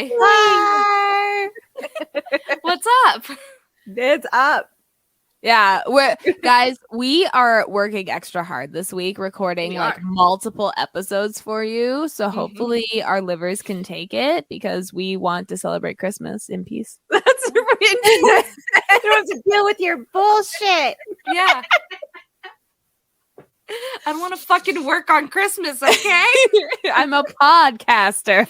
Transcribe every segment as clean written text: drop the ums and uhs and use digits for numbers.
Hi. Hi. What's up? It's up. Yeah, we are working extra hard this week, recording multiple episodes for you. So hopefully our livers can take it because we want to celebrate Christmas in peace. That's right. I don't have to deal with your bullshit. Yeah. I don't want to fucking work on Christmas, okay? I'm a podcaster.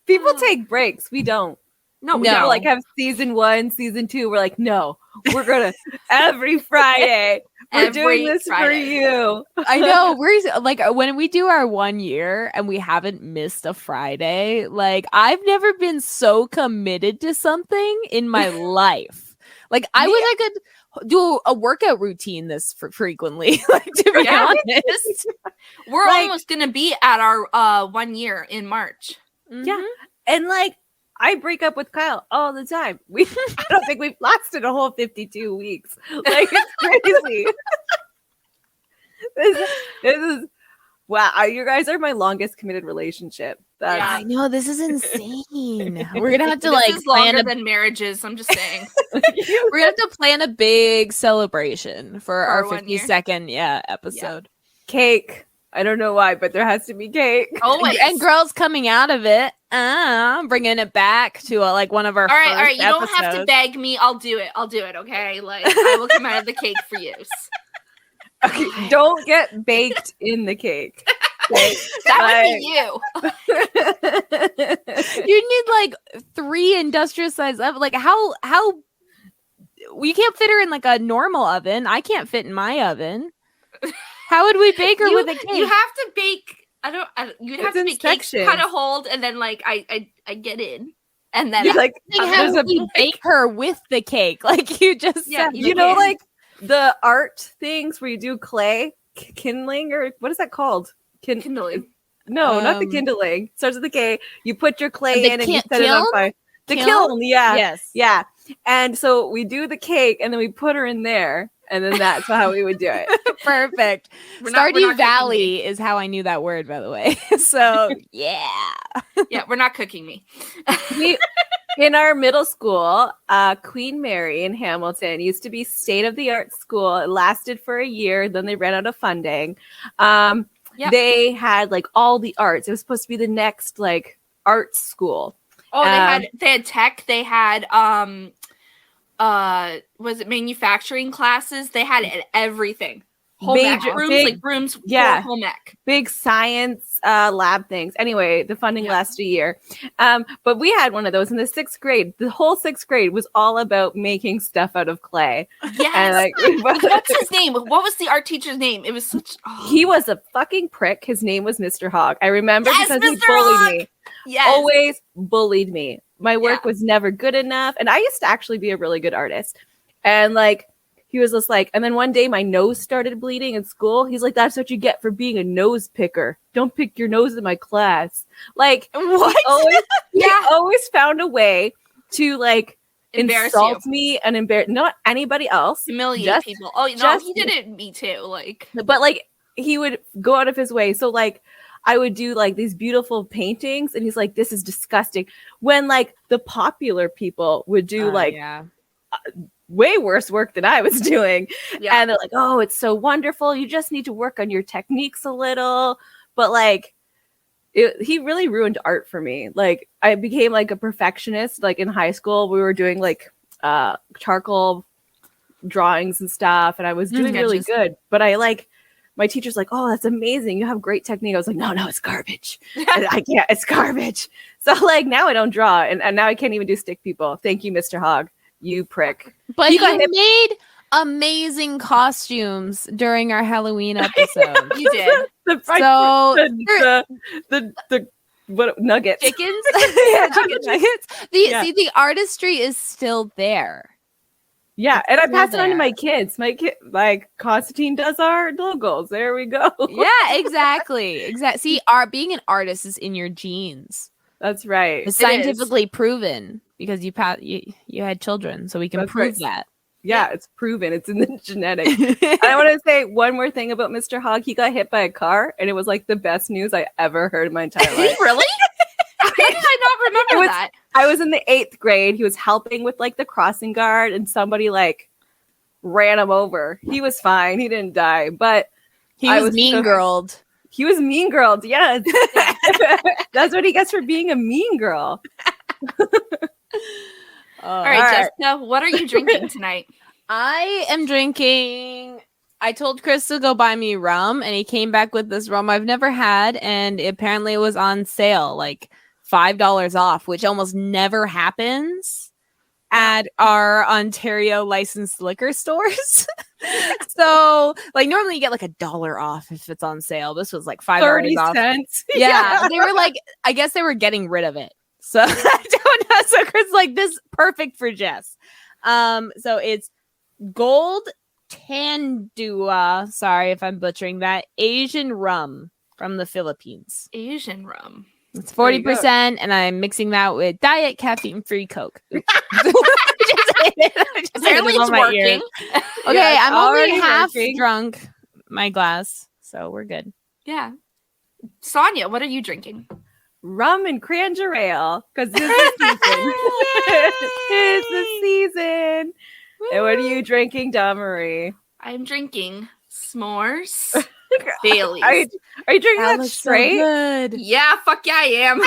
People take breaks. We don't. No, we don't. don't. Like have season 1, season 2. We're like, no, we're gonna every Friday. We're doing this for you. I know. We're like when we do our 1 year and we haven't missed a Friday. Like I've never been so committed to something in my life. Like I wish I could do a workout routine this frequently. Like to be honest, we're almost gonna be at our 1 year in March. Yeah, and like. I break up with Kyle all the time. I don't think we've lasted a whole 52 weeks. Like, it's crazy. this is, wow. You guys are my longest committed relationship. I know. This is insane. We're going to have to this is longer than marriages. I'm just saying. We're going to have to plan a big celebration for our 52nd episode. Yeah. Cake. I don't know why, but there has to be cake. Always. And girls coming out of it. Bringing it back to one of our all right. episodes. You don't have to beg me. I'll do it. Okay. Like I will come out of the cake for you. Okay, don't get baked in the cake. Okay? That would be you. You need 3 industrial size ovens. Like how we can't fit her in a normal oven. I can't fit in my oven. How would we bake her with a cake? You have to bake. You'd have to be cake cut a hold, and then I get in, and then how do we bake her with the cake? Like you just said, you know, like the art things where you do clay kindling, or what is that called? Kindling. No, not the kindling. It starts with the K. You put your clay in and you set it on fire. The kiln, yeah. Yes. Yeah. And so we do the cake and then we put her in there. And then that's how we would do it. Perfect. Stardew Valley is how I knew that word, by the way. So, yeah. Yeah, we're not cooking me. In our middle school, Queen Mary in Hamilton used to be state-of-the-art school. It lasted for a year. Then they ran out of funding. They had all the arts. It was supposed to be the next art school. Oh, they had tech. They had was it manufacturing classes? They had everything. Home ec rooms for home ec. Big science lab things. Anyway, the funding lasted a year. But we had one of those in the 6th grade. The whole 6th grade was all about making stuff out of clay. Yes. And what's his name? What was the art teacher's name? It was such He was a fucking prick. His name was Mr. Hogg. I remember because Mr. he bullied Hogg! me. Yes. Always bullied me. My work was never good enough. And I used to actually be a really good artist. And he was just and then one day my nose started bleeding in school. He's like, that's what you get for being a nose picker. Don't pick your nose in my class. What? He always found a way to insult me and embarrass not anybody else. Humiliate people. Oh, no, he did it me too. But he would go out of his way. So I would do these beautiful paintings and he's like, this is disgusting. When the popular people would do way worse work than I was doing. Yeah. And they're like, oh, it's so wonderful. You just need to work on your techniques a little. But he really ruined art for me. I became a perfectionist. In high school, we were doing charcoal drawings and stuff. And I was doing really good. But my teacher's like, oh, that's amazing. You have great technique. I was like, no, it's garbage. I can't. It's garbage. So now I don't draw. And now I can't even do stick people. Thank you, Mr. Hogg. You prick. But you made amazing costumes during our Halloween episode. You did. The what nuggets? Chickens? Chicken nuggets. See, the artistry is still there. Yeah, and I pass it on to my kids. My kid, Constantine does our logos. There we go. Yeah, exactly. See, being an artist is in your genes. That's right. It's scientifically proven because you had children, so we can prove that. Yeah, it's proven. It's in the genetics. I want to say one more thing about Mr. Hogg. He got hit by a car, and it was the best news I ever heard in my entire life. Really? I was in the 8th grade. He was helping with like the crossing guard, and somebody like ran him over. He was fine. He didn't die, but he was mean-girled. He was mean-girled. Yes, that's what he gets for being a mean girl. All right, Jessica, what are you drinking tonight? I am drinking. I told Chris to go buy me rum, and he came back with this rum I've never had, and apparently it was on sale, like $5 off, which almost never happens at our Ontario licensed liquor stores. So, like, normally you get like $1 off if it's on sale. This was like $5 off. 30 cents. Yeah, they were like, I guess they were getting rid of it. So I don't know. So Chris like, this perfect for Jess. So it's Gold Tandua. Sorry if I'm butchering that. Asian rum from the Philippines. Asian rum. It's 40%, and I'm mixing that with diet caffeine-free Coke. Apparently it's working. Okay, yeah, I'm only half drunk my glass, so we're good. Yeah. Sonia, what are you drinking? Rum and cranger ale, because this is the season. It's the season. Woo. And what are you drinking, Damarie? I'm drinking s'mores. Baileys. Are you drinking that straight? So good. Yeah, fuck yeah, I am.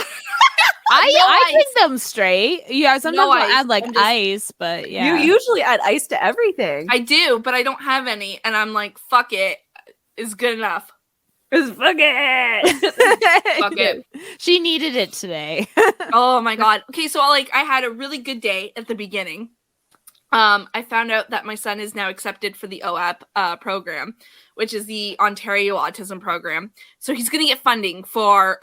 I drink them straight. Yeah, sometimes I'll add like ice, but yeah. You usually add ice to everything. I do, but I don't have any, and I'm like, fuck it. It's good enough. Fuck it. Fuck it. She needed it today. Oh my god. Okay, so like I had a really good day at the beginning. I found out that my son is now accepted for the OAP program, which is the Ontario Autism Program. So he's going to get funding for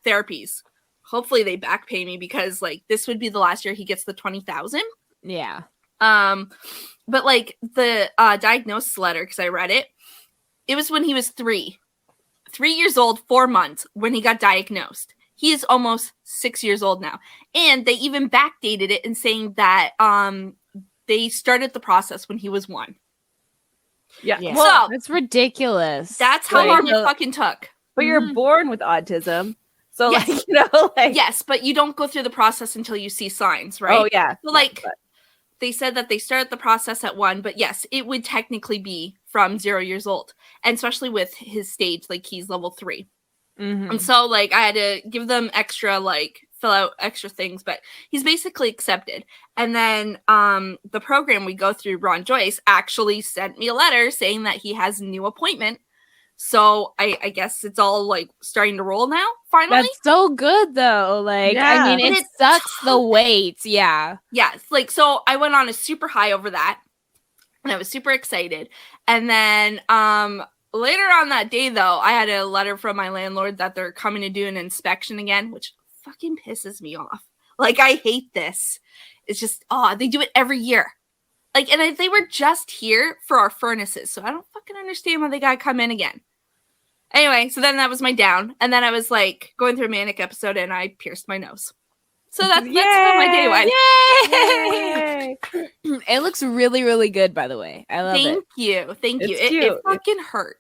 therapies. Hopefully they back pay me, because like this would be the last year he gets the $20,000. Yeah. But like the diagnosis letter, because I read it, it was when he was 3 years old, 4 months when he got diagnosed. He is almost 6 years old now. And they even backdated it in saying that they started the process when he was 1. Yeah. Well, that's ridiculous. That's how long it fucking took. But you're born with autism. So, yes. Like, you know, like... Yes, but you don't go through the process until you see signs, right? Oh, yeah. So, like, they said that they started the process at 1, but yes, it would technically be from 0 years old. And especially with his stage, like, he's level 3. Mm-hmm. And so, like, I had to give them extra, like, fill out extra things, but he's basically accepted. And then the program we go through, Ron Joyce, actually sent me a letter saying that he has a new appointment. So I guess it's all like starting to roll now, finally. That's so good though. Like, yeah. I mean, it sucks the wait. Yeah. Yeah. Like, so I went on a super high over that, and I was super excited. And then later on that day, though, I had a letter from my landlord that they're coming to do an inspection again, which fucking pisses me off. Like, I hate this. It's just, they do it every year. Like, and they were just here for our furnaces, so I don't fucking understand why they gotta come in again. Anyway, so then that was my down, and then I was like going through a manic episode, and I pierced my nose. So that's how my day went. Yay! It looks really, really good, by the way. I love it. Thank you. It fucking hurt.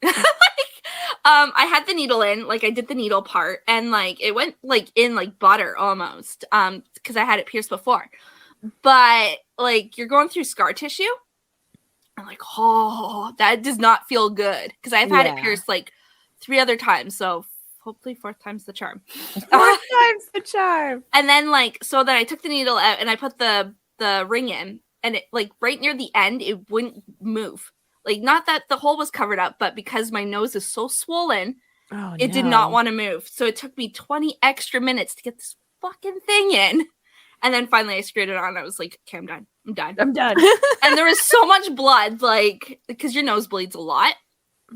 I had the needle in, like I did the needle part, and like it went like in like butter almost, because I had it pierced before. But like you're going through scar tissue, I'm like, oh, that does not feel good, because I've had it pierced like 3 other times, so hopefully 4th time's the charm. 4th time's the charm. And then like, so then I took the needle out and I put the ring in, and it like right near the end, it wouldn't move. Like, not that the hole was covered up, but because my nose is so swollen, it did not want to move. So it took me 20 extra minutes to get this fucking thing in. And then finally I screwed it on. I was like, okay, I'm done. I'm done. And there was so much blood, like, because your nose bleeds a lot.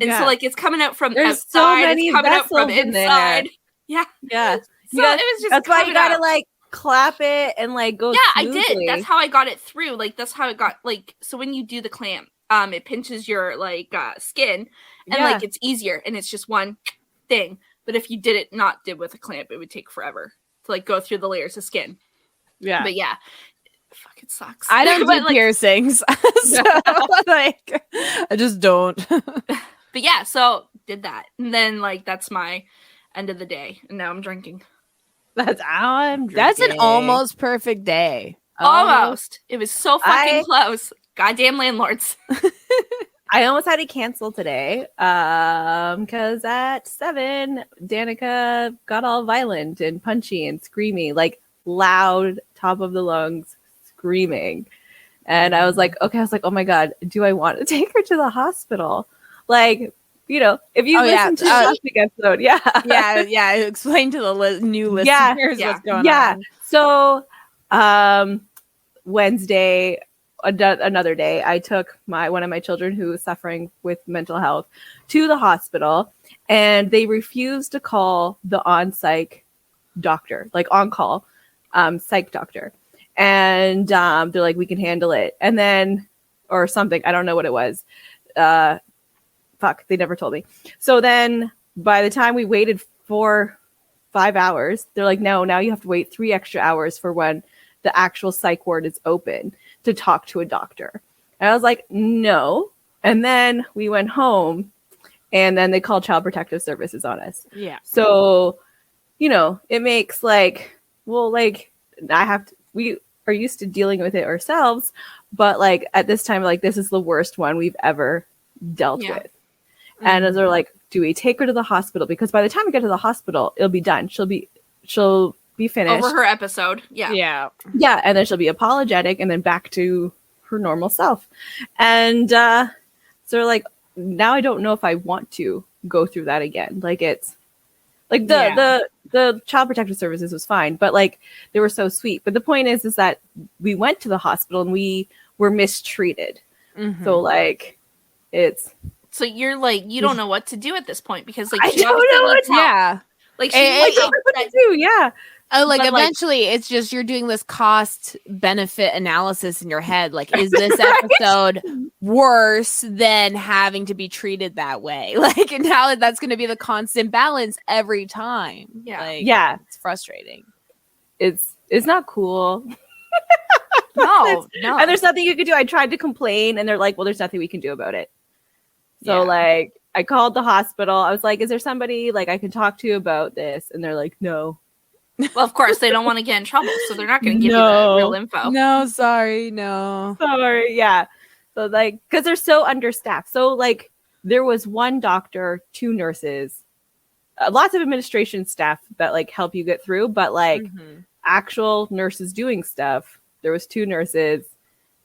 And so, like, it's coming out from outside. So many it's coming out from in inside. There. Yeah. So it was just that's why you gotta, like, clap it and, like, go smoothly. I did. That's how I got it through. Like, that's how it got, like, so when you do the clamp, it pinches your, like, skin. And, like, it's easier. And it's just one thing. But if you did it with a clamp, it would take forever to, like, go through the layers of skin. Yeah. But yeah, it fucking sucks. I don't do piercings. So, like, I just don't. But yeah, so did that. And then, like, that's my end of the day. And now I'm drinking. That's how I'm drinking. That's an almost perfect day. Almost. It was so fucking close. Goddamn landlords. I almost had to cancel today because at 7, Danica got all violent and punchy and screamy, like loud, top of the lungs screaming. And I was like, okay, oh my God, do I want to take her to the hospital? Like, you know, if you listen to the last week episode, yeah. Explain to the new listeners what's going on. So, Wednesday, another day, I took one of my children who was suffering with mental health to the hospital, and they refused to call the on-psych doctor, like on-call psych doctor. And they're like, we can handle it. And then, or something, I don't know what it was. They never told me. So then by the time we waited for 5 hours, they're like, no, now you have to wait 3 extra hours for when the actual psych ward is open to talk to a doctor. And I was like, no. And then we went home, and then they called Child Protective Services on us. Yeah. So, you know, it makes like, well, like we are used to dealing with it ourselves, but like at this time, like this is the worst one we've ever dealt with. And as they're like, do we take her to the hospital? Because by the time we get to the hospital, it'll be done. She'll be finished over her episode. Yeah. And then she'll be apologetic and then back to her normal self. And so they're like, now I don't know if I want to go through that again. Like it's like the Child Protective Services was fine, but like they were so sweet. But the point is that we went to the hospital and we were mistreated. So like so you're like, you don't know what to do at this point because like I don't know what to do. Like I don't know what to do. Yeah. Oh, like but eventually it's just you're doing this cost benefit analysis in your head. Like, is this episode worse than having to be treated that way? Like, and now that's going to be the constant balance every time. Yeah. Like, it's frustrating. It's not cool. No. And there's nothing you could do. I tried to complain and they're like, well, there's nothing we can do about it. So like I called the hospital. I was like, is there somebody like I can talk to about this? And they're like, no. Well, of course, they don't want to get in trouble, so they're not going to give you the real info. No, sorry, no. Sorry, yeah. So, like, because they're so understaffed. So, like, there was 1 doctor, 2 nurses, lots of administration staff that, like, help you get through. But, like, actual nurses doing stuff, there was 2 nurses,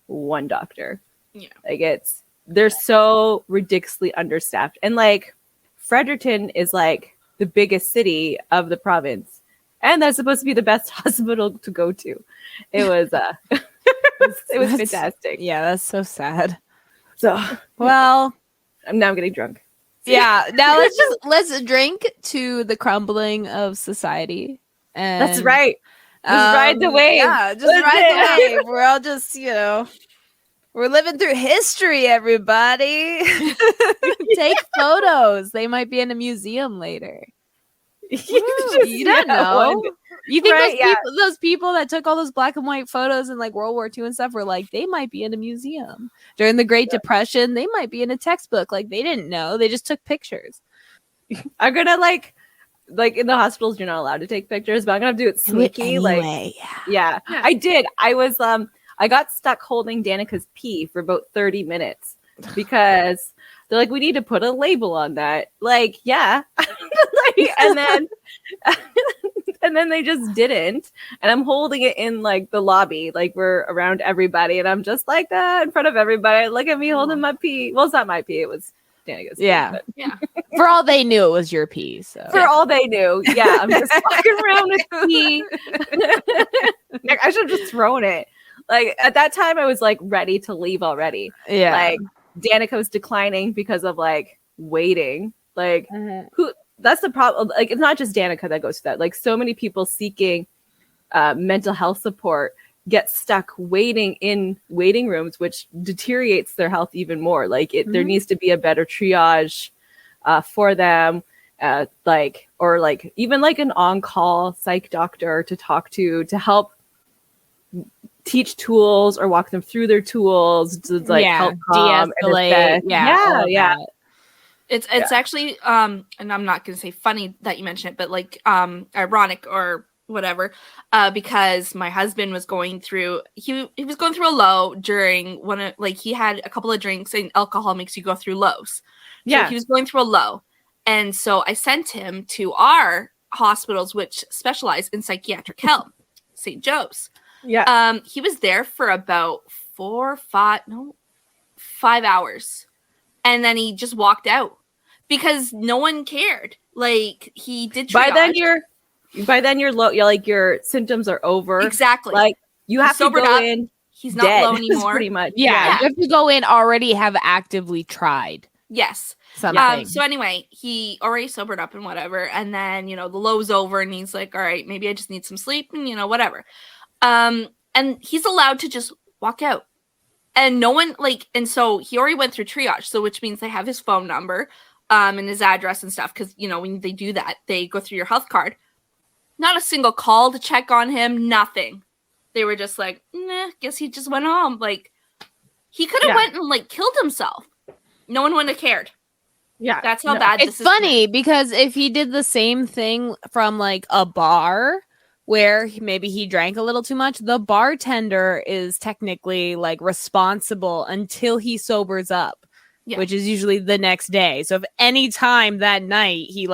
1 doctor. Yeah. Like, they're so ridiculously understaffed. And, like, Fredericton is, like, the biggest city of the province. And that's supposed to be the best hospital to go to. It was it was fantastic. Yeah, that's so sad. So well, I'm getting drunk. Yeah, now let's drink to the crumbling of society. And that's right. Just ride the wave. Yeah, just ride the wave. We're all just, we're living through history, everybody. Take photos. They might be in a museum later. You don't know. You think those people that took all those black and white photos in like World War II and stuff were like, they might be in a museum during the Great Depression. They might be in a textbook. Like they didn't know. They just took pictures. I'm gonna like in the hospitals, you're not allowed to take pictures, but I'm gonna do it sneaky. Anyway, I did. I was I got stuck holding Danica's pee for about 30 minutes because they're like, we need to put a label on that. Like, yeah. and then they just didn't. And I'm holding it in like the lobby, like we're around everybody. And I'm just like that in front of everybody. Look at me holding my pee. Well, it's not my pee. It was Danica's pee. Yeah. For all they knew, it was your pee. So. For all they knew. Yeah. I'm just walking around with pee. I should have just thrown it. Like at that time, I was like ready to leave already. Yeah. Like, Danica was declining because of like waiting. Like that's the problem. Like it's not just Danica that goes through that. Like so many people seeking mental health support get stuck waiting in waiting rooms, which deteriorates their health even more. Like there needs to be a better triage for them. Or even like an on-call psych doctor to talk to help teach tools or walk them through their tools to like help calm de-escalate. Yeah. It's actually and I'm not gonna say funny that you mentioned it, but like ironic or whatever, because my husband was going through he was going through a low during he had a couple of drinks, and alcohol makes you go through lows. So he was going through a low. And so I sent him to our hospitals, which specialize in psychiatric help, St. Joe's. Yeah. He was there for about 5 hours. And then he just walked out because no one cared. Like, he did triage. By then you're low. You're like, your symptoms are over. Exactly. Like, you have to go in. He's not low anymore. Pretty much. Yeah, you have to go in already have actively tried. Yes. Something. So anyway, he already sobered up and whatever. And then, the low's over and he's like, all right, maybe I just need some sleep and, whatever. And he's allowed to just walk out. And no one, and so he already went through triage. So which means they have his phone number and his address and stuff. Because, when they do that, they go through your health card. Not a single call to check on him. Nothing. They were just like, nah, guess he just went home. Like, he could have went and, killed himself. No one would have cared. Yeah. That's how bad this is. It's funny because if he did the same thing from a bar where maybe he drank a little too much, the bartender is technically responsible until he sobers up, which is usually the next day. So if any time that night he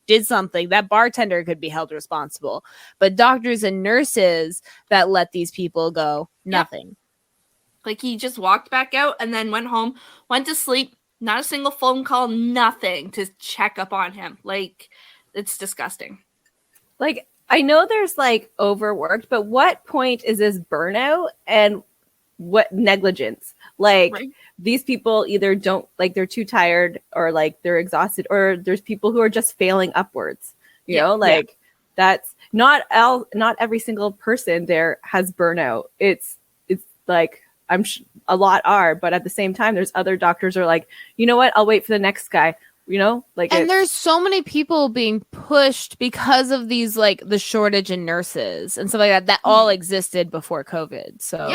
did something, that bartender could be held responsible. But doctors and nurses that let these people go, nothing. He just walked back out and then went home, went to sleep, not a single phone call, nothing to check up on him. It's disgusting. I know there's overworked, but what point is this burnout and what negligence? These people either don't they're too tired or they're exhausted, or there's people who are just failing upwards. You know, that's not every single person there has burnout. It's a lot are, but at the same time, there's other doctors who are like, you know what? I'll wait for the next guy. And there's so many people being pushed because of these the shortage in nurses and stuff like that all existed before COVID. So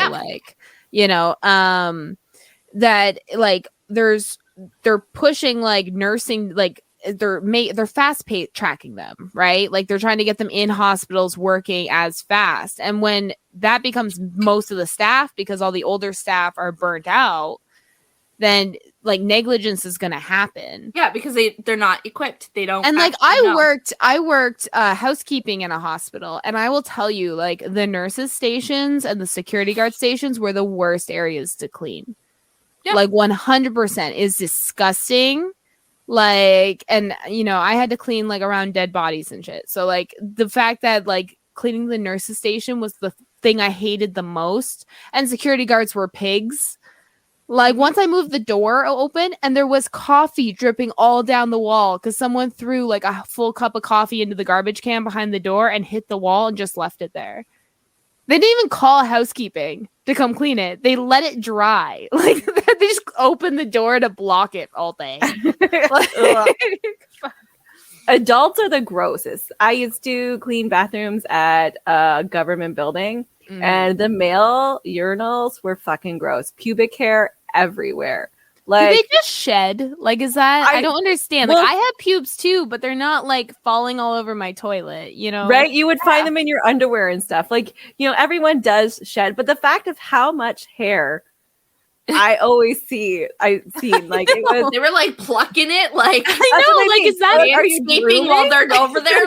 that they're pushing nursing they're fast paced tracking them, right? They're trying to get them in hospitals working as fast. And when that becomes most of the staff, because all the older staff are burnt out, then negligence is going to happen. Yeah, because they're not equipped. They don't. And I worked housekeeping in a hospital, and I will tell you, the nurses stations and the security guard stations were the worst areas to clean. Yeah. 100% is disgusting. And I had to clean around dead bodies and shit. So the fact that cleaning the nurses station was the thing I hated the most, and security guards were pigs. Once I moved the door open and there was coffee dripping all down the wall because someone threw a full cup of coffee into the garbage can behind the door and hit the wall and just left it there. They didn't even call housekeeping to come clean it. They let it dry. They just opened the door to block it all day. Adults are the grossest. I used to clean bathrooms at a government building. And the male urinals were fucking gross. Pubic hair everywhere. Do they just shed? Is that? I don't understand. I have pubes too, but they're not falling all over my toilet, Right? You would find them in your underwear and stuff. Everyone does shed, but the fact of how much hair I always see, it was. They were plucking it. I know. Is that manscaping while they're over there?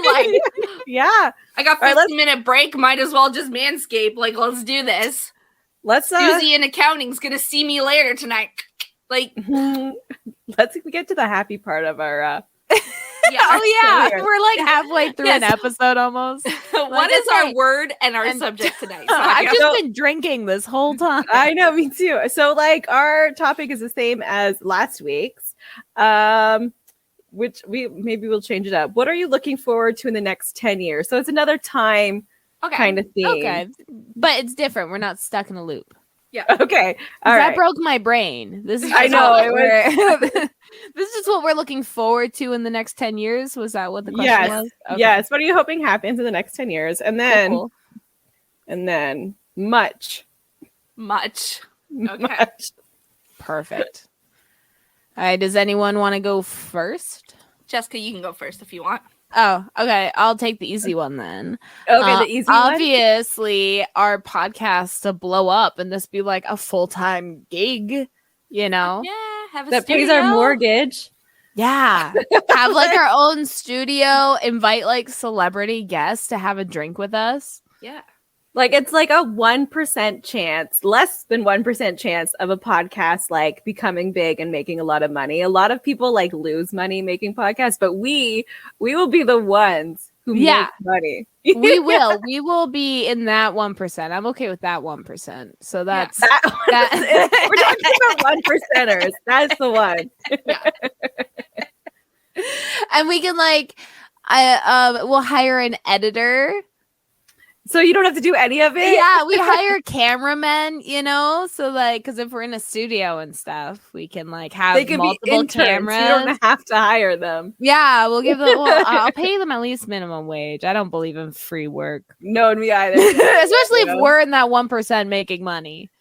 Yeah. I got 15-minute break. Might as well just manscape. Let's do this. Susie in accounting's gonna see me later tonight. Let's get to the happy part of our. We're halfway through an episode almost. What is our word and our subject tonight? So I've just been drinking this whole time. I know, me too. So our topic is the same as last week's, which we'll change it up. What are you looking forward to in the next 10 years? So it's another time kind of theme. Okay, but it's different. We're not stuck in a loop. Yeah. Okay. All right. That broke my brain. This is I know. This is what we're looking forward to in the next 10 years. Was that what the question was? Okay. Yes. What are you hoping happens in the next 10 years? And then, cool. Much. Okay. Perfect. All right. Does anyone want to go first? Jessica, you can go first if you want. Oh, okay. I'll take the easy one then. Okay, the easy one. Obviously, our podcast to blow up and this be like a full-time gig, you know? Yeah, have a That studio. pays our mortgage. Yeah. Have like our own studio, invite like celebrity guests to have a drink with us. Yeah. Like it's like a 1% chance, less than 1% chance of a podcast like becoming big and making a lot of money. A lot of people like lose money making podcasts, but we will be the ones who make money. We will be in that 1%. I'm okay with that 1%. So that's we're talking about 1%ers. That's the one. Yeah. And we can like we'll hire an editor. So you don't have to do any of it? Yeah, we hire cameramen, you know? So like, because if we're in a studio and stuff, we can like have multiple cameras. You don't have to hire them. Yeah, we'll give them, I'll pay them at least minimum wage. I don't believe in free work. No, me either. Especially if we're in that 1% making money.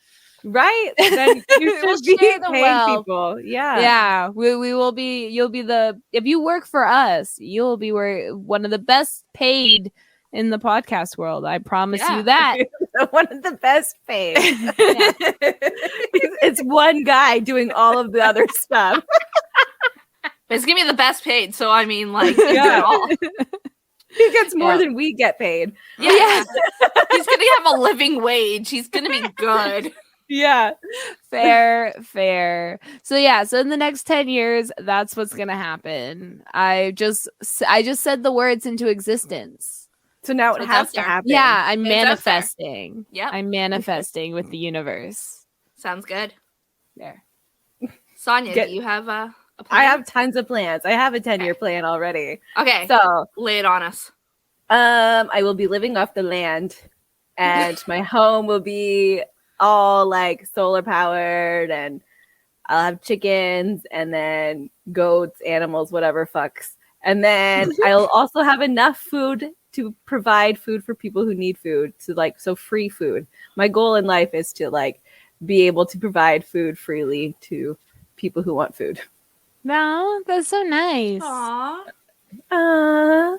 Right? Then you should be paying people. Yeah. Yeah. We will be, if you work for us, you'll be one of the best paid in the podcast world. I promise you that. One of the best paid. It's one guy doing all of the other stuff. It's gonna be the best paid, so I mean, like, all. He gets more than we get paid. Yeah. He's gonna have a living wage. He's gonna be good. Yeah. Fair. So in the next 10 years, that's what's gonna happen. I just said the words into existence. So now it has to happen. Yeah, I'm manifesting. Yeah, I'm manifesting with the universe. Sounds good. There. Sonia, do you have a plan? I have tons of plans. I have a 10-year plan already. Okay. So lay it on us. I will be living off the land, and my home will be all like solar powered, and I'll have chickens and then goats, animals, whatever fucks. And then I'll also have enough food to provide food for people who need food. So free food. My goal in life is to like be able to provide food freely to people who want food. No, that's so nice. Aww. No.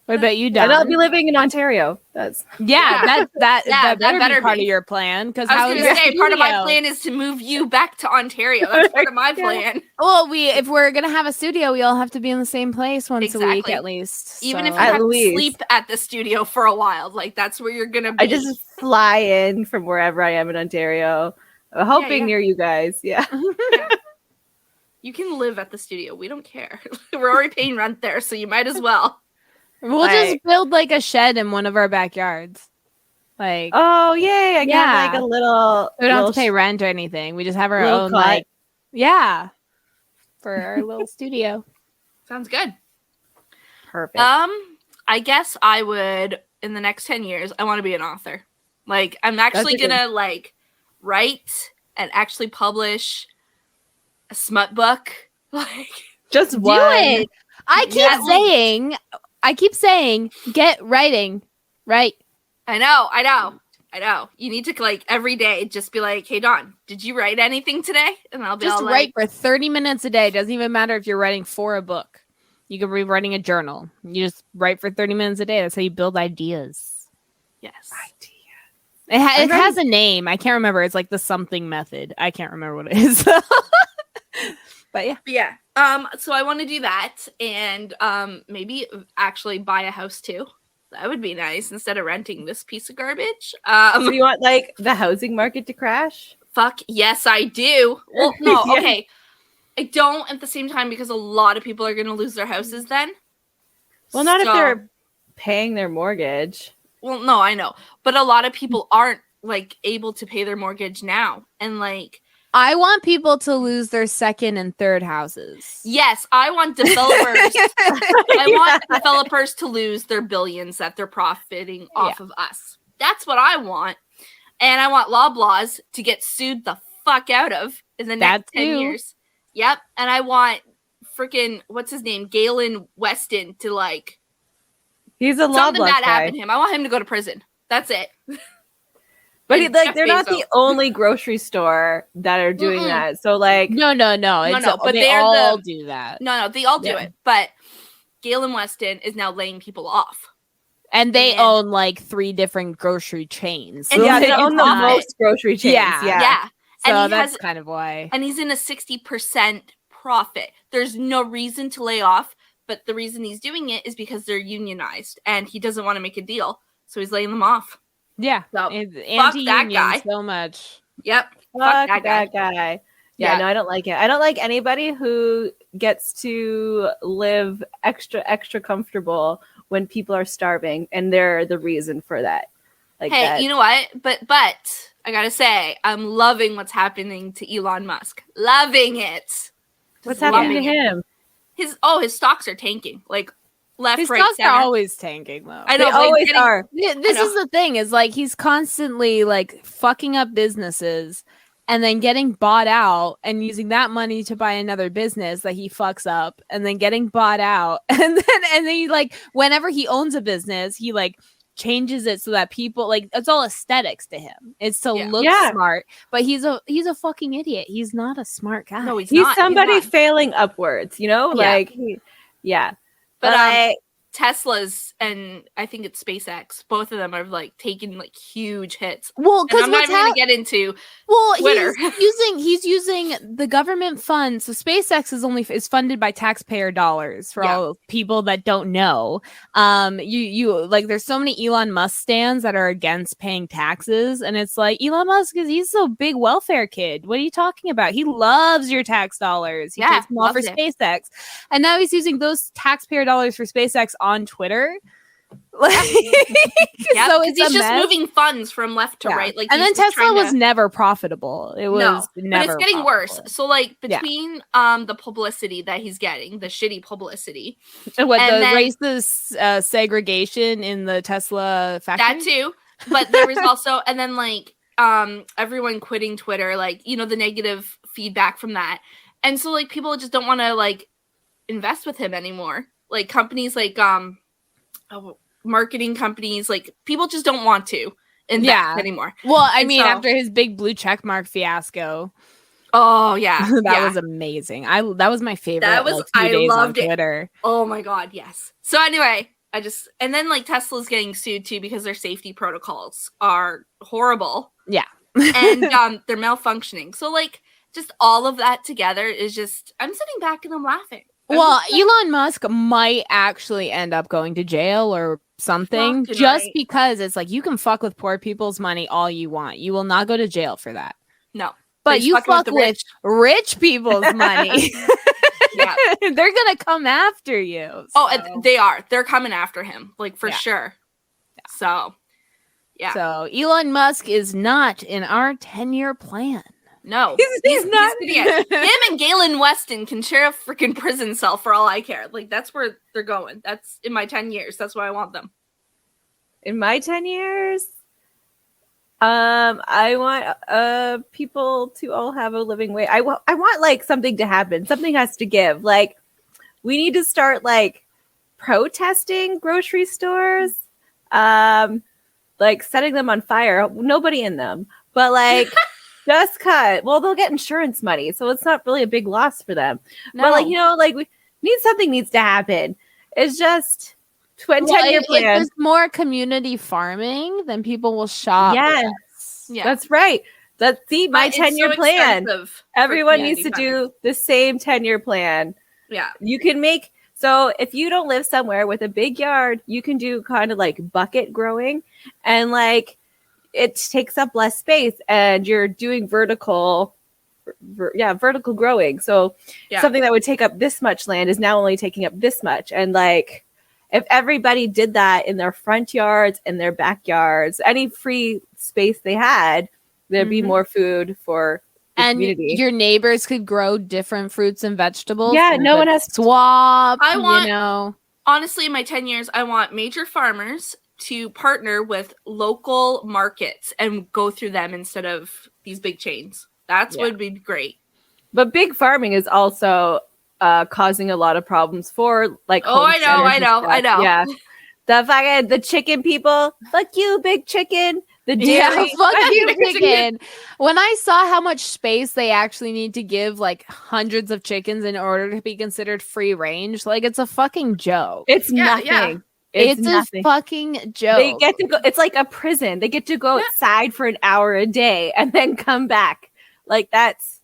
What about you, Don? And I'll be living in Ontario. That better be part of your plan. Because I was going to say, part of my plan is to move you back to Ontario. That's part of my plan. Well, if we're gonna have a studio, we all have to be in the same place once a week at least. Even if you have to sleep at the studio for a while, like that's where you're gonna be. I just fly in from wherever I am in Ontario, hoping near you guys. Yeah. You can live at the studio. We don't care. We're already paying rent there, so you might as well. We'll just build like a shed in one of our backyards. Like, oh yay! I got like a little. We don't have to pay rent or anything. We just have our own cut. For our little studio. Sounds good. Perfect. I guess I would in the next 10 years. I want to be an author. Like, I'm actually gonna like write and actually publish a smut book. Like, just do it. I keep saying, get writing, right? I know. You need to like every day just be like, hey, Dawn, did you write anything today? And I'll be just all write for 30 minutes a day. Doesn't even matter if you're writing for a book. You could be writing a journal. You just write for 30 minutes a day. That's how you build ideas. Yes. It has a name. I can't remember. It's like the something method. I can't remember what it is. But yeah. So I want to do that and maybe actually buy a house too. That would be nice instead of renting this piece of garbage. So you want like the housing market to crash? Fuck yes, I do. Well, no, okay. I don't at the same time because a lot of people are going to lose their houses then. Well, not if they're paying their mortgage. Well, no, I know. But a lot of people aren't like able to pay their mortgage now. And like I want people to lose their second and third houses. Yes, I want developers. I want developers to lose their billions that they're profiting off of us. That's what I want. And I want Loblaws to get sued the fuck out of in the next 10 years. Yep. And I want freaking, what's his name? Galen Weston to like. He's a Loblaws something bad guy. happened to him. I want him to go to prison. That's it. But And like Jeff they're not Bezos. the only grocery store that are doing that. So like No. but they they're all do that. No, they all do it. But Galen Weston is now laying people off. And they own like 3 different grocery chains. And they like, own the most grocery chains. Yeah. So and that's kind of why. And he's in a 60% profit. There's no reason to lay off, but the reason he's doing it is because they're unionized and he doesn't want to make a deal. So he's laying them off. Yeah. So, fuck that guy so much. Yep. Fuck that guy. Yeah, no, I don't like it. I don't like anybody who gets to live extra comfortable when people are starving and they're the reason for that. Like hey, you know what? But I gotta say, I'm loving what's happening to Elon Musk. Loving it. What's happening to him? His stocks are tanking. Like left, his right, stocks center. are always tanking though. I know, they always are. This is the thing, is like he's constantly like fucking up businesses and then getting bought out and using that money to buy another business that he fucks up and then getting bought out. And then he like, whenever he owns a business, he like changes it so that people like, it's all aesthetics to him. It's to look smart, but he's a fucking idiot. He's not a smart guy. No, he's not. Somebody failing upwards, you know, like But Tesla's and I think it's SpaceX. Both of them are like taking like huge hits. Well, because I'm not even going to get into Twitter. He's using the government funds. So SpaceX is funded by taxpayer dollars for all people that don't know. You like there's so many Elon Musk stands that are against paying taxes, and it's like Elon Musk he's a big welfare kid. What are you talking about? He loves your tax dollars. He takes them all for SpaceX, and now he's using those taxpayer dollars for SpaceX on Twitter. So he's just moving funds from left to right. Like, and then Tesla was never profitable. It was never. But it's getting worse. So like between the publicity that he's getting, the shitty publicity, and the racist segregation in the Tesla factory, that too. But there was also, and then like everyone quitting Twitter, like, you know, the negative feedback from that, and so like people just don't want to like invest with him anymore. Like companies like marketing companies, like people just don't want to invest anymore. Well, I mean, after his big blue checkmark fiasco. Oh yeah, that was amazing. That was my favorite. That was like, 2 days I loved on Twitter. It. Oh my god, yes. So anyway, and then like Tesla's getting sued too because their safety protocols are horrible. Yeah, and they're malfunctioning. So like just all of that together is just, I'm sitting back and I'm laughing. Well, Elon Musk might actually end up going to jail or something because it's like you can fuck with poor people's money all you want. You will not go to jail for that. No. But you fuck with rich people's money. They're going to come after you. So. Oh, they are. They're coming after him, like for sure. Yeah. So, yeah. So Elon Musk is not in our 10-year plan. No, he's not. Him and Galen Weston can share a freaking prison cell for all I care. Like, that's where they're going. That's in my 10 years. That's where I want them. In my 10 years, I want people to all have a living wage. I want like something to happen. Something has to give. Like, we need to start like protesting grocery stores, like setting them on fire. Nobody in them, but like. Just cut. Well, they'll get insurance money, so it's not really a big loss for them. No. But like, you know, like something needs to happen. It's just 10-year plan. If there's more community farming, then people will shop. Yes, that's right. My 10-year plan. Everyone needs to do the same 10-year plan. Yeah, you can make. So if you don't live somewhere with a big yard, you can do kind of like bucket growing, and like. It takes up less space and you're doing vertical growing. So something that would take up this much land is now only taking up this much. And like, if everybody did that in their front yards and their backyards, any free space they had, there'd be more food for the community. Your neighbors could grow different fruits and vegetables. Yeah, no one has to swap. Honestly, in my 10 years, I want major farmers to partner with local markets and go through them instead of these big chains. That's would be great. But big farming is also causing a lot of problems for like. Oh, I know. Yeah, the chicken people. Fuck you, big chicken. The dairy. fuck you, chicken. When I saw how much space they actually need to give like hundreds of chickens in order to be considered free range, like it's a fucking joke. It's nothing. Yeah. It's nothing. a fucking joke. They get to go. It's like a prison. They get to go outside for an hour a day and then come back. Like that's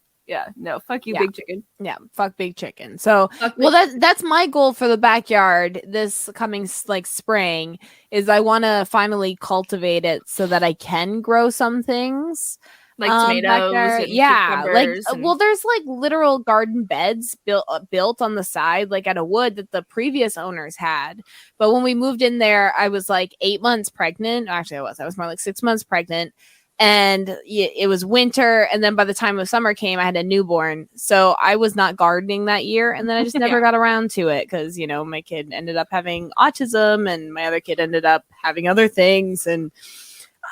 no. Fuck you, big chicken. Yeah, fuck big chicken. So, that's my goal for the backyard this coming like spring. Is I want to finally cultivate it so that I can grow some things. Like tomatoes, and cucumbers there's like literal garden beds built on the side, like out of wood that the previous owners had. But when we moved in there, I was like 8 months pregnant. Actually, I was more like 6 months pregnant, and it was winter. And then by the time of summer came, I had a newborn, so I was not gardening that year. And then I just never got around to it because my kid ended up having autism, and my other kid ended up having other things, and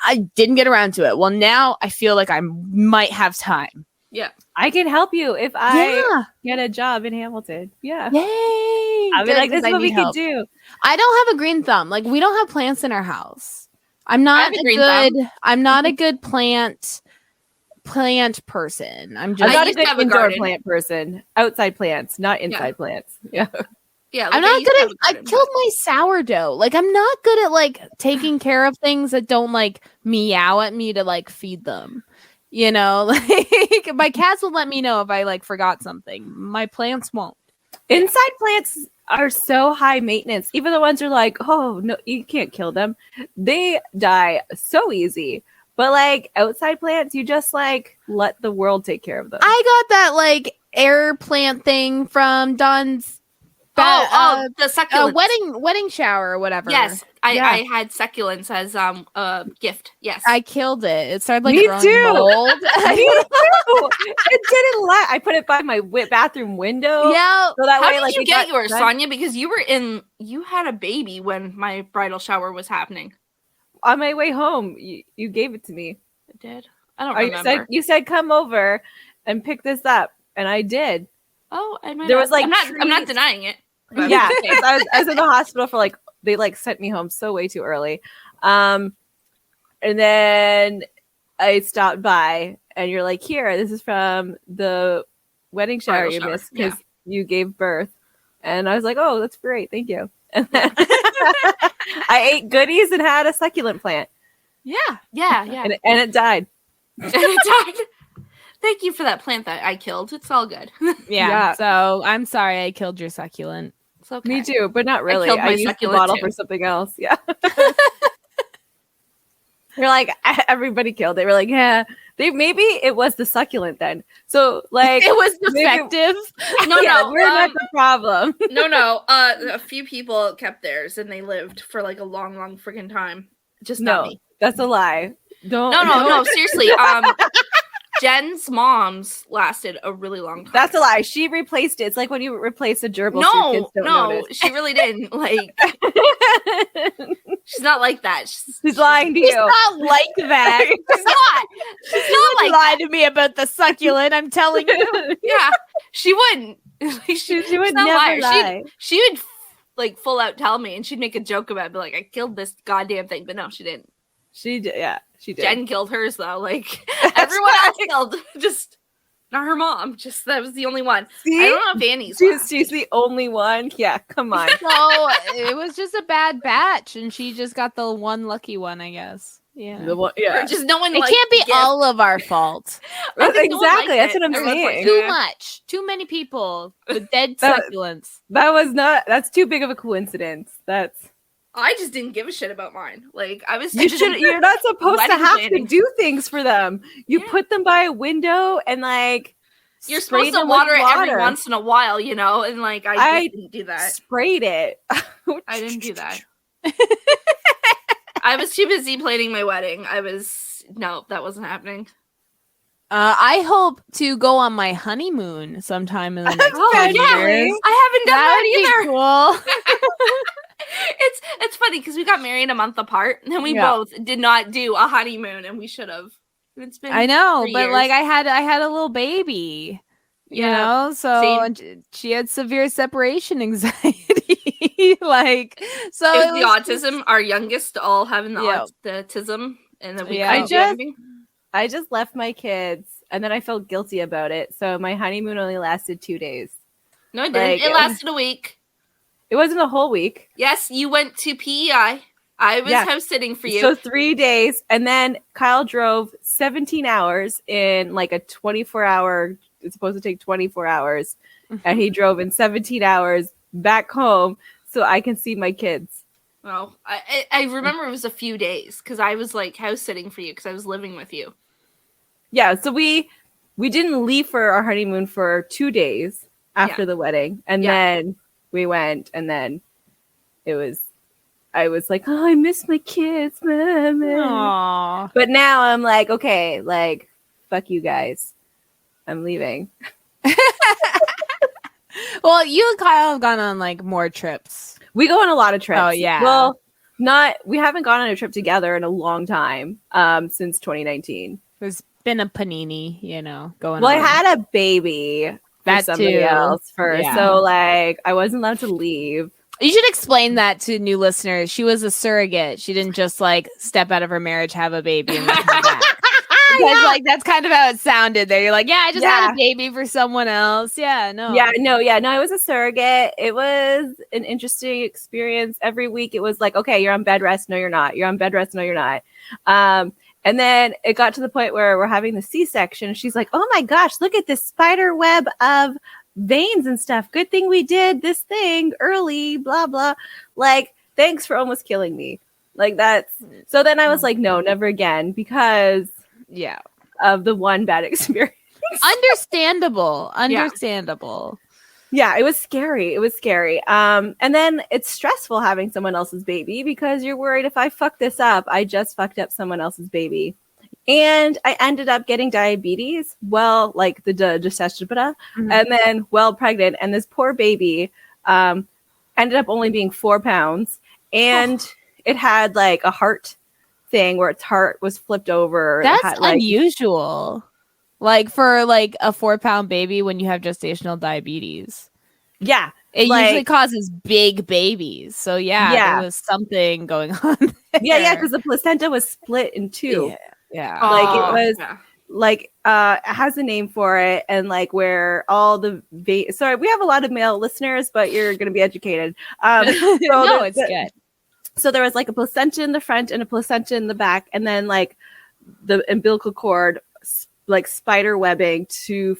I didn't get around to it. Well, now I feel like I might have time. Yeah. I can help you if I get a job in Hamilton. Yeah. Yay. I'll be like, this is what we can do. I don't have a green thumb. Like, we don't have plants in our house. I'm not a good plant person. I'm not a good indoor plant person. Outside plants, not inside plants. Yeah. Yeah, I'm not good at. I killed my sourdough. Like, I'm not good at like taking care of things that don't like meow at me to like feed them. Like my cats will let me know if I like forgot something. My plants won't. Inside plants are so high maintenance. Even the ones who are like, oh no, you can't kill them. They die so easy. But like outside plants, you just like let the world take care of them. I got that like air plant thing from Don's. The succulents. Wedding shower or whatever. Yes, I had succulents as a gift. Yes, I killed it. It started like Me growing too. mold. Me too. It didn't let. I put it by my bathroom window. Yeah. So that way, did you get yours, Sonia? Because you had a baby when my bridal shower was happening. On my way home, you gave it to me. I did. I don't remember. You said come over and pick this up, and I did. Oh, there was like I'm not denying it. Yeah, I was in the hospital for like they like sent me home so way too early, and then I stopped by, and you're like, here, this is from the wedding shower you missed because you gave birth, and I was like, oh, that's great, thank you. And then I ate goodies and had a succulent plant. Yeah, and it died. And it died. Thank you for that plant that I killed. It's all good. Yeah. So I'm sorry I killed your succulent. It's okay. Me too, but not really. I used the bottle for something else. Yeah. You're like, everybody killed it. We're like, yeah. Maybe it was the succulent then. So like it was defective. No, we're not the problem. No. A few people kept theirs and they lived for like a long freaking time. Just not me. That's a lie. Don't. No. Seriously. Jen's mom's lasted a really long time. That's a lie. She replaced it. It's like when you replace a gerbil. No, she really didn't. Like, she's not like that. She's lying to you. She's not like that. She's not. She's not like lie to me about the succulent. I'm telling you. Yeah, she wouldn't. She would never lie. She would like full out tell me, and she'd make a joke about it, be like, "I killed this goddamn thing," but no, she didn't. She did. Yeah, she did. Jen killed hers though. Like everyone else killed, just not her mom. Just that was the only one. See? I don't know if Annie's. She's the only one. Yeah, come on. So it was just a bad batch, and she just got the one lucky one, I guess. Yeah. Or just no one. It can't be all of our fault. Exactly. That's what I'm saying. Too much. Too many people with dead succulents. That's too big of a coincidence. I just didn't give a shit about mine. Like I was. You're not supposed to have to do things for them. You put them by a window and like. You're supposed to water it every once in a while, you know, and like I didn't do that. Sprayed it. I didn't do that. I was too busy planning my wedding. No, that wasn't happening. I hope to go on my honeymoon sometime in the next 10 years. I haven't done that either. Cool. It's funny because we got married a month apart, and we both did not do a honeymoon, and we should have. It's been I know, 3 but years. like I had a little baby, you know, so she had severe separation anxiety. Like, so it was the autism. Our youngest all having the autism. And then we I just left my kids, and then I felt guilty about it. So my honeymoon only lasted 2 days. No, it didn't. It lasted a week. It wasn't a whole week. Yes, you went to PEI. I was house sitting for you. So 3 days, and then Kyle drove 17 hours in like a 24-hour. It's supposed to take 24 hours, and he drove in 17 hours back home so I can see my kids. Well, I remember it was a few days because I was like house sitting for you because I was living with you. Yeah, so we didn't leave for our honeymoon for 2 days after the wedding, and then we went, and then I was like, oh, I miss my kids, Mama. But now I'm like, okay, like, fuck you guys, I'm leaving. Well, you and Kyle have gone on like more trips. We go on a lot of trips. Oh yeah. Well, we haven't gone on a trip together in a long time, since 2019. There's been a panini, going on. Well, I had a baby for somebody else first, so like I wasn't allowed to leave. You should explain that to new listeners. She was a surrogate. She didn't just like step out of her marriage, have a baby, and then come back. Because like that's kind of how it sounded there. You're like, I just had a baby for someone else. No, I was a surrogate. It was an interesting experience. Every week it was like, okay, you're on bed rest. No, you're not. You're on bed rest. No, you're not. And then it got to the point where we're having the C-section. She's like, oh my gosh, look at this spider web of veins and stuff. Good thing we did this thing early, blah, blah. Like, thanks for almost killing me. Like that's, so then I was like, no, never again, because of the one bad experience. Understandable. Yeah, it was scary. And then it's stressful having someone else's baby because you're worried if I fuck this up, I just fucked up someone else's baby. And I ended up getting diabetes, well, like the gestational, and then pregnant. And this poor baby ended up only being 4 pounds. And it had like a heart thing where its heart was flipped over. That's unusual. Like for like a 4-pound baby when you have gestational diabetes. Yeah. It usually causes big babies. So there was something going on there. Yeah, because the placenta was split in two. Yeah. Like it was like it has a name for it, and like where all the sorry, we have a lot of male listeners, but you're gonna be educated. It's good. So there was like a placenta in the front and a placenta in the back, and then like the umbilical cord like spider webbing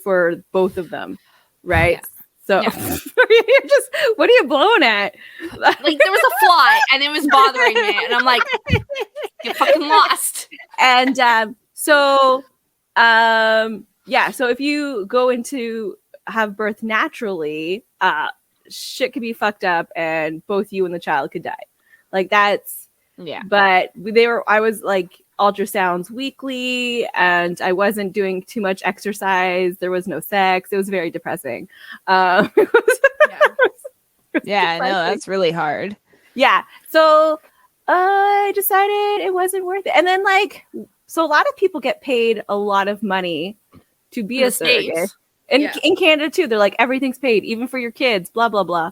for both of them, right? So what are you blowing at? Like there was a fly and it was bothering me, and I'm like, you fucking lost. And so if you go into have birth naturally, shit could be fucked up, and both you and the child could die. Like that's But I was like ultrasounds weekly, and I wasn't doing too much exercise. There was no sex. It was very depressing. I know that's really hard. Yeah. So I decided it wasn't worth it. And then so a lot of people get paid a lot of money to be a surrogate. And in Canada too, they're like, everything's paid, even for your kids, blah, blah, blah.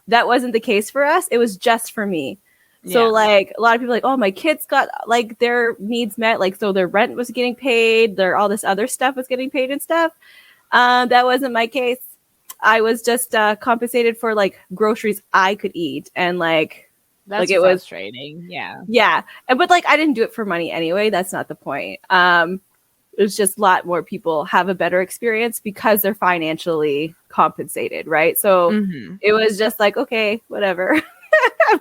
That wasn't the case for us. It was just for me. So like a lot of people are like, oh, my kids got like their needs met. Like, so their rent was getting paid. All this other stuff was getting paid and stuff. That wasn't my case. I was just compensated for like groceries I could eat. And like, that's it frustrating. Yeah. But like, I didn't do it for money anyway. That's not the point. It's just a lot more people have a better experience because they're financially compensated. Right. So it was just like, okay, whatever.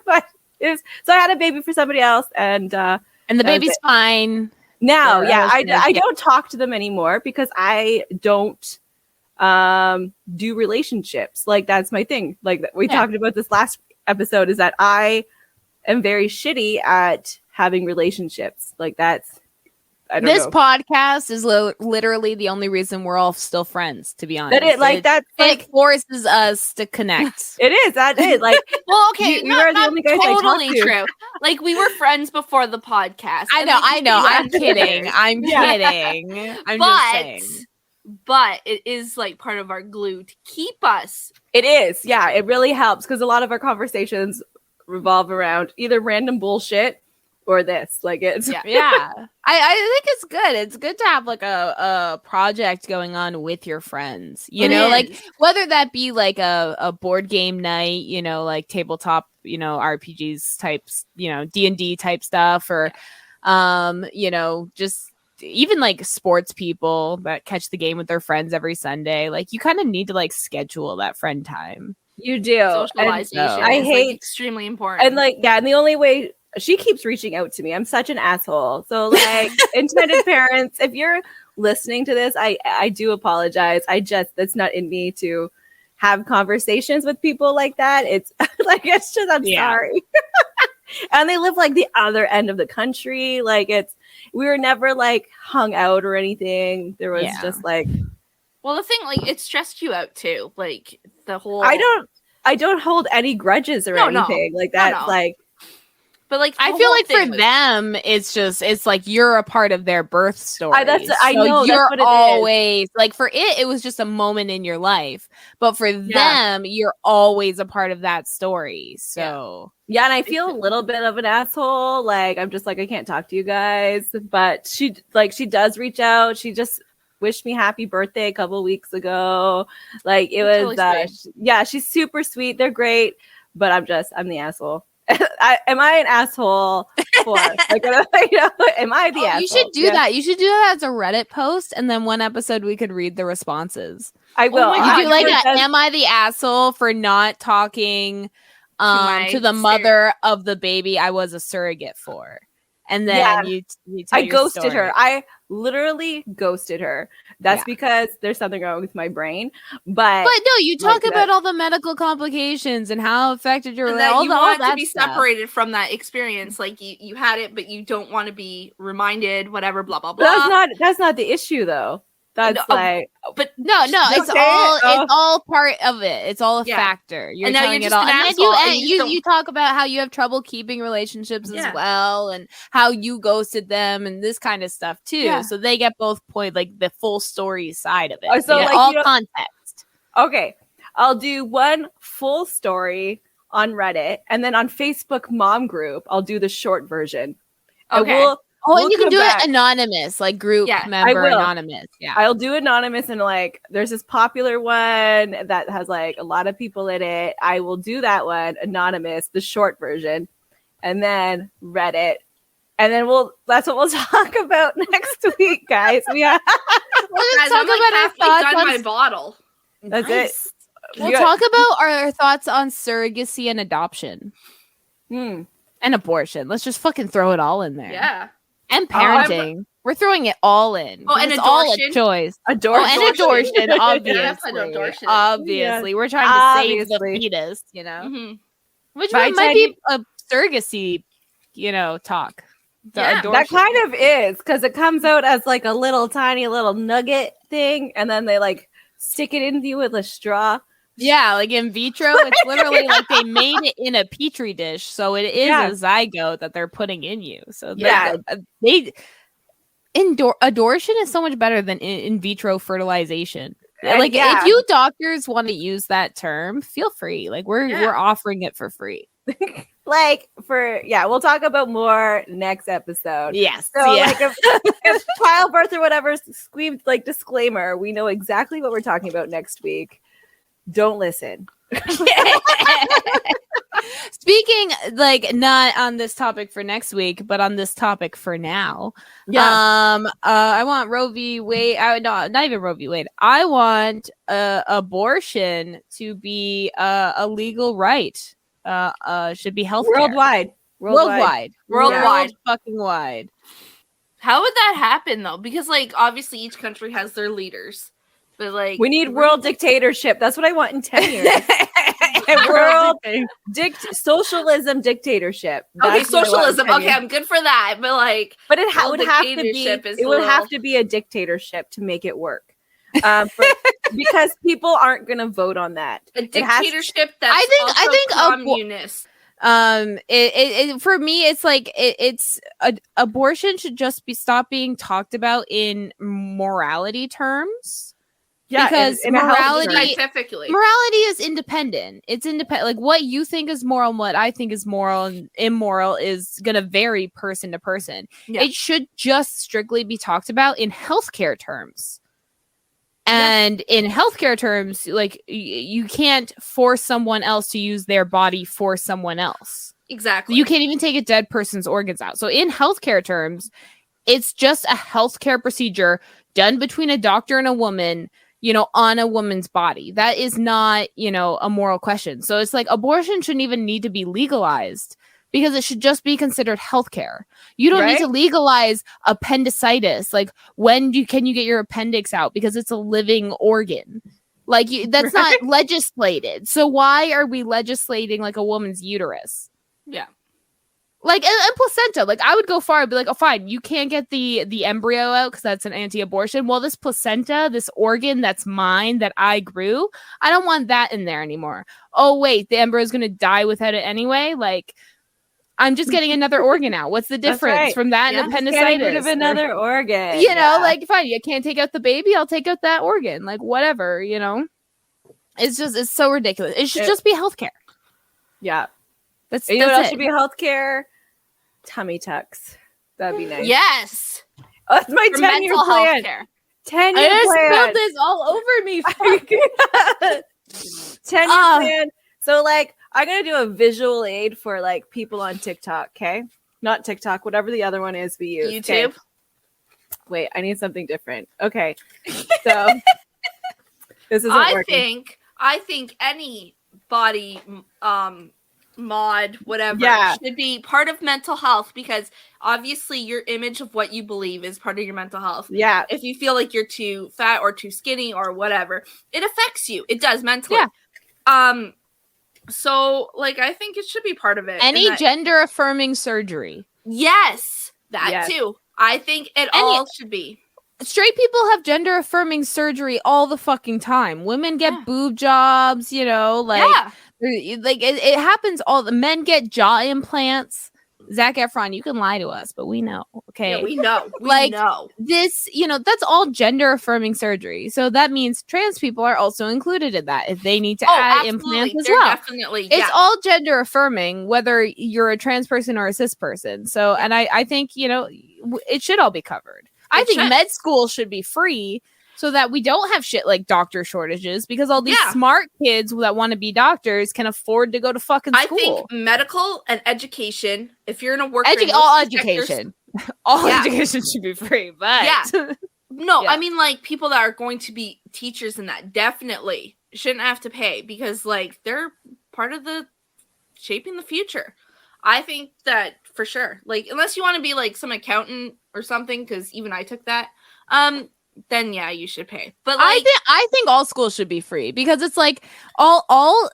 But so I had a baby for somebody else, and the baby's fine now. I don't talk to them anymore because I don't do relationships. Like that's my thing. Like we talked about this last episode, is that I am very shitty at having relationships. Like that's this podcast is literally the only reason we're all still friends, to be honest. It forces us to connect. It is. That is like, well, okay, you are the only guys totally I talk to. True. Like we were friends before the podcast. I know. I'm kidding. I'm kidding. I'm just saying. But it is like part of our glue to keep us. It is. Yeah, it really helps because a lot of our conversations revolve around either random bullshit or this. Like it's yeah. I think it's good. It's good to have like a project going on with your friends, you know, like whether that be like a board game night, you know, like tabletop, you know, RPGs types, you know, D&D type stuff, or you know, just even like sports people that catch the game with their friends every Sunday. Like you kind of need to like schedule that friend time. You do. Socialization I hate like, extremely important. And like, yeah, and the only way she keeps reaching out to me. I'm such an asshole. So like intended parents, if you're listening to this, I do apologize. That's not in me to have conversations with people like that. It's like, it's just, I'm sorry. And they live like the other end of the country. Like we were never like hung out or anything. There was just like, well, the thing, like, it stressed you out too. Like the whole, I don't hold any grudges or anything like that. Like, but like I feel like for them, it's like you're a part of their birth story. I know you're that's what always like, for it was just a moment in your life, but for them, you're always a part of that story. So yeah, and I feel a little bit of an asshole. Like I'm just like, I can't talk to you guys, but she does reach out. She just wished me happy birthday a couple weeks ago. Like it was really she's super sweet. They're great, but I'm the asshole. Am I an asshole for? Like, am I the asshole? You should do that. You should do that as a Reddit post, and then one episode we could read the responses. I will. You do like am I the asshole for not talking to the mother of the baby I was a surrogate for? And then you tell I ghosted story. her. I literally ghosted her. That's because there's something wrong with my brain. But no, you talk about all the medical complications and how it affected your relationship. You want to be stuff. Separated from that experience. Like you had it, but you don't want to be reminded. Whatever, blah blah blah. That's not the issue, though. That's but no, it's all part of it. It's all a factor. You're telling it all, and then you talk about how you have trouble keeping relationships as well, and how you ghosted them, and this kind of stuff too. Yeah. So they get both like the full story side of it. So like all context. Okay, I'll do one full story on Reddit, and then on Facebook Mom Group, I'll do the short version. Okay. And you can do it anonymous, like group member anonymous. Yeah, I'll do anonymous, and like there's this popular one that has like a lot of people in it. I will do that one anonymous, the short version, and then Reddit, and then that's what we'll talk about next week, guys. We'll talk about our thoughts on my bottle. That's it. We'll talk about our thoughts on surrogacy and adoption, and abortion. Let's just fucking throw it all in there. Yeah. And parenting. We're throwing it all in. Oh, and it's all a choice. And adortion, obviously. Obviously. We're trying to save the fetus, you know? Mm-hmm. Which might be a surrogacy, talk. That kind of is, because it comes out as like a tiny little nugget thing, and then they like stick it into you with a straw. Yeah, like in vitro, it's literally like they made it in a petri dish, so it is a zygote that they're putting in you. So abortion is so much better than in vitro fertilization. Like if you doctors want to use that term, feel free. Like we're offering it for free. We'll talk about more next episode. Yes. So like if childbirth or whatever screamed like disclaimer, we know exactly what we're talking about next week. Don't listen. Speaking like not on this topic for next week, but on this topic for now. I want Roe v. Wade. Not even Roe v. Wade. I want abortion to be a legal right. Should be healthcare worldwide, fucking wide. How would that happen though? Because like obviously each country has their leaders. But like we need world dictatorship. That's what I want in 10 years. World socialism dictatorship. Okay, socialism. Okay, I'm good for that. But like, but it would have to be. It would have to be a dictatorship to make it work. Because people aren't going to vote on that. A dictatorship that's I think communist. For me, it's like abortion should just stop being talked about in morality terms. Yeah, because in a healthy term. Scientifically, morality is independent. It's independent. Like what you think is moral and what I think is moral and immoral is going to vary person to person. Yeah. It should just strictly be talked about in healthcare terms. And in healthcare terms, like you can't force someone else to use their body for someone else. Exactly. You can't even take a dead person's organs out. So in healthcare terms, it's just a healthcare procedure done between a doctor and a woman, you know, on a woman's body. That is not, you know, a moral question. So it's like abortion shouldn't even need to be legalized because it should just be considered healthcare. You don't need to legalize appendicitis. Like can you get your appendix out because it's a living organ? Like that's not legislated. So why are we legislating like a woman's uterus? Yeah. Like and placenta, like I would go far and be like, oh fine, you can't get the embryo out because that's an anti-abortion. Well, this placenta, this organ that's mine that I grew, I don't want that in there anymore. Oh wait, the embryo is gonna die without it anyway. Like I'm just getting another organ out. What's the difference from that and appendicitis? Getting rid of another organ. You know, like fine, you can't take out the baby, I'll take out that organ. Like whatever, you know. It's so ridiculous. It should just be healthcare. Yeah. That's you know what else should be healthcare? Tummy tucks. That'd be nice. Yes. Oh, that's my 10-year plan. 10-year plan. Spilled this all over me. 10-year plan. So like I'm gonna do a visual aid for like people on TikTok, okay? Not TikTok, whatever the other one is we use. YouTube. Okay? Wait, I need something different. Okay. So this isn't working. I think any body mod whatever should be part of mental health because obviously your image of what you believe is part of your mental health. Yeah. If you feel like you're too fat or too skinny or whatever, it affects you. It does mentally. Yeah. So like I think it should be part of it. Any gender affirming surgery. Yes. That too. I think it all should be. Straight people have gender affirming surgery all the fucking time. Women get boob jobs, you know, like it happens all the men get jaw implants. Zac Efron, you can lie to us, but we know. Okay. Yeah, we know. We know. This, you know, that's all gender affirming surgery. So that means trans people are also included in that if they need to add implants as well. Definitely. It's all gender affirming, whether you're a trans person or a cis person. So, and I think, you know, it should all be covered. I think med school should be free so that we don't have shit like doctor shortages because all these smart kids that want to be doctors can afford to go to fucking school. I think medical and education, if you're in a work all education should be free, but no, I mean like people that are going to be teachers in that definitely shouldn't have to pay because like they're part of the shaping the future. I think that for sure. Like unless you want to be like some accountant or something, because even I took that. Then yeah, you should pay. But like, I think all schools should be free because it's like all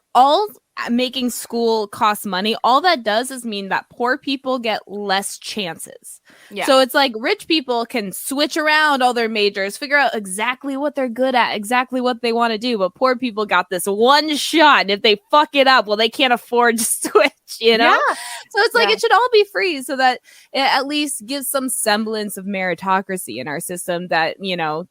making school cost money. All that does is mean that poor people get less chances. Yeah. So it's like rich people can switch around all their majors, figure out exactly what they're good at, exactly what they want to do. But poor people got this one shot. And if they fuck it up, well, they can't afford to switch, you know? Yeah. So it's like it should all be free so that it at least gives some semblance of meritocracy in our system that, you know,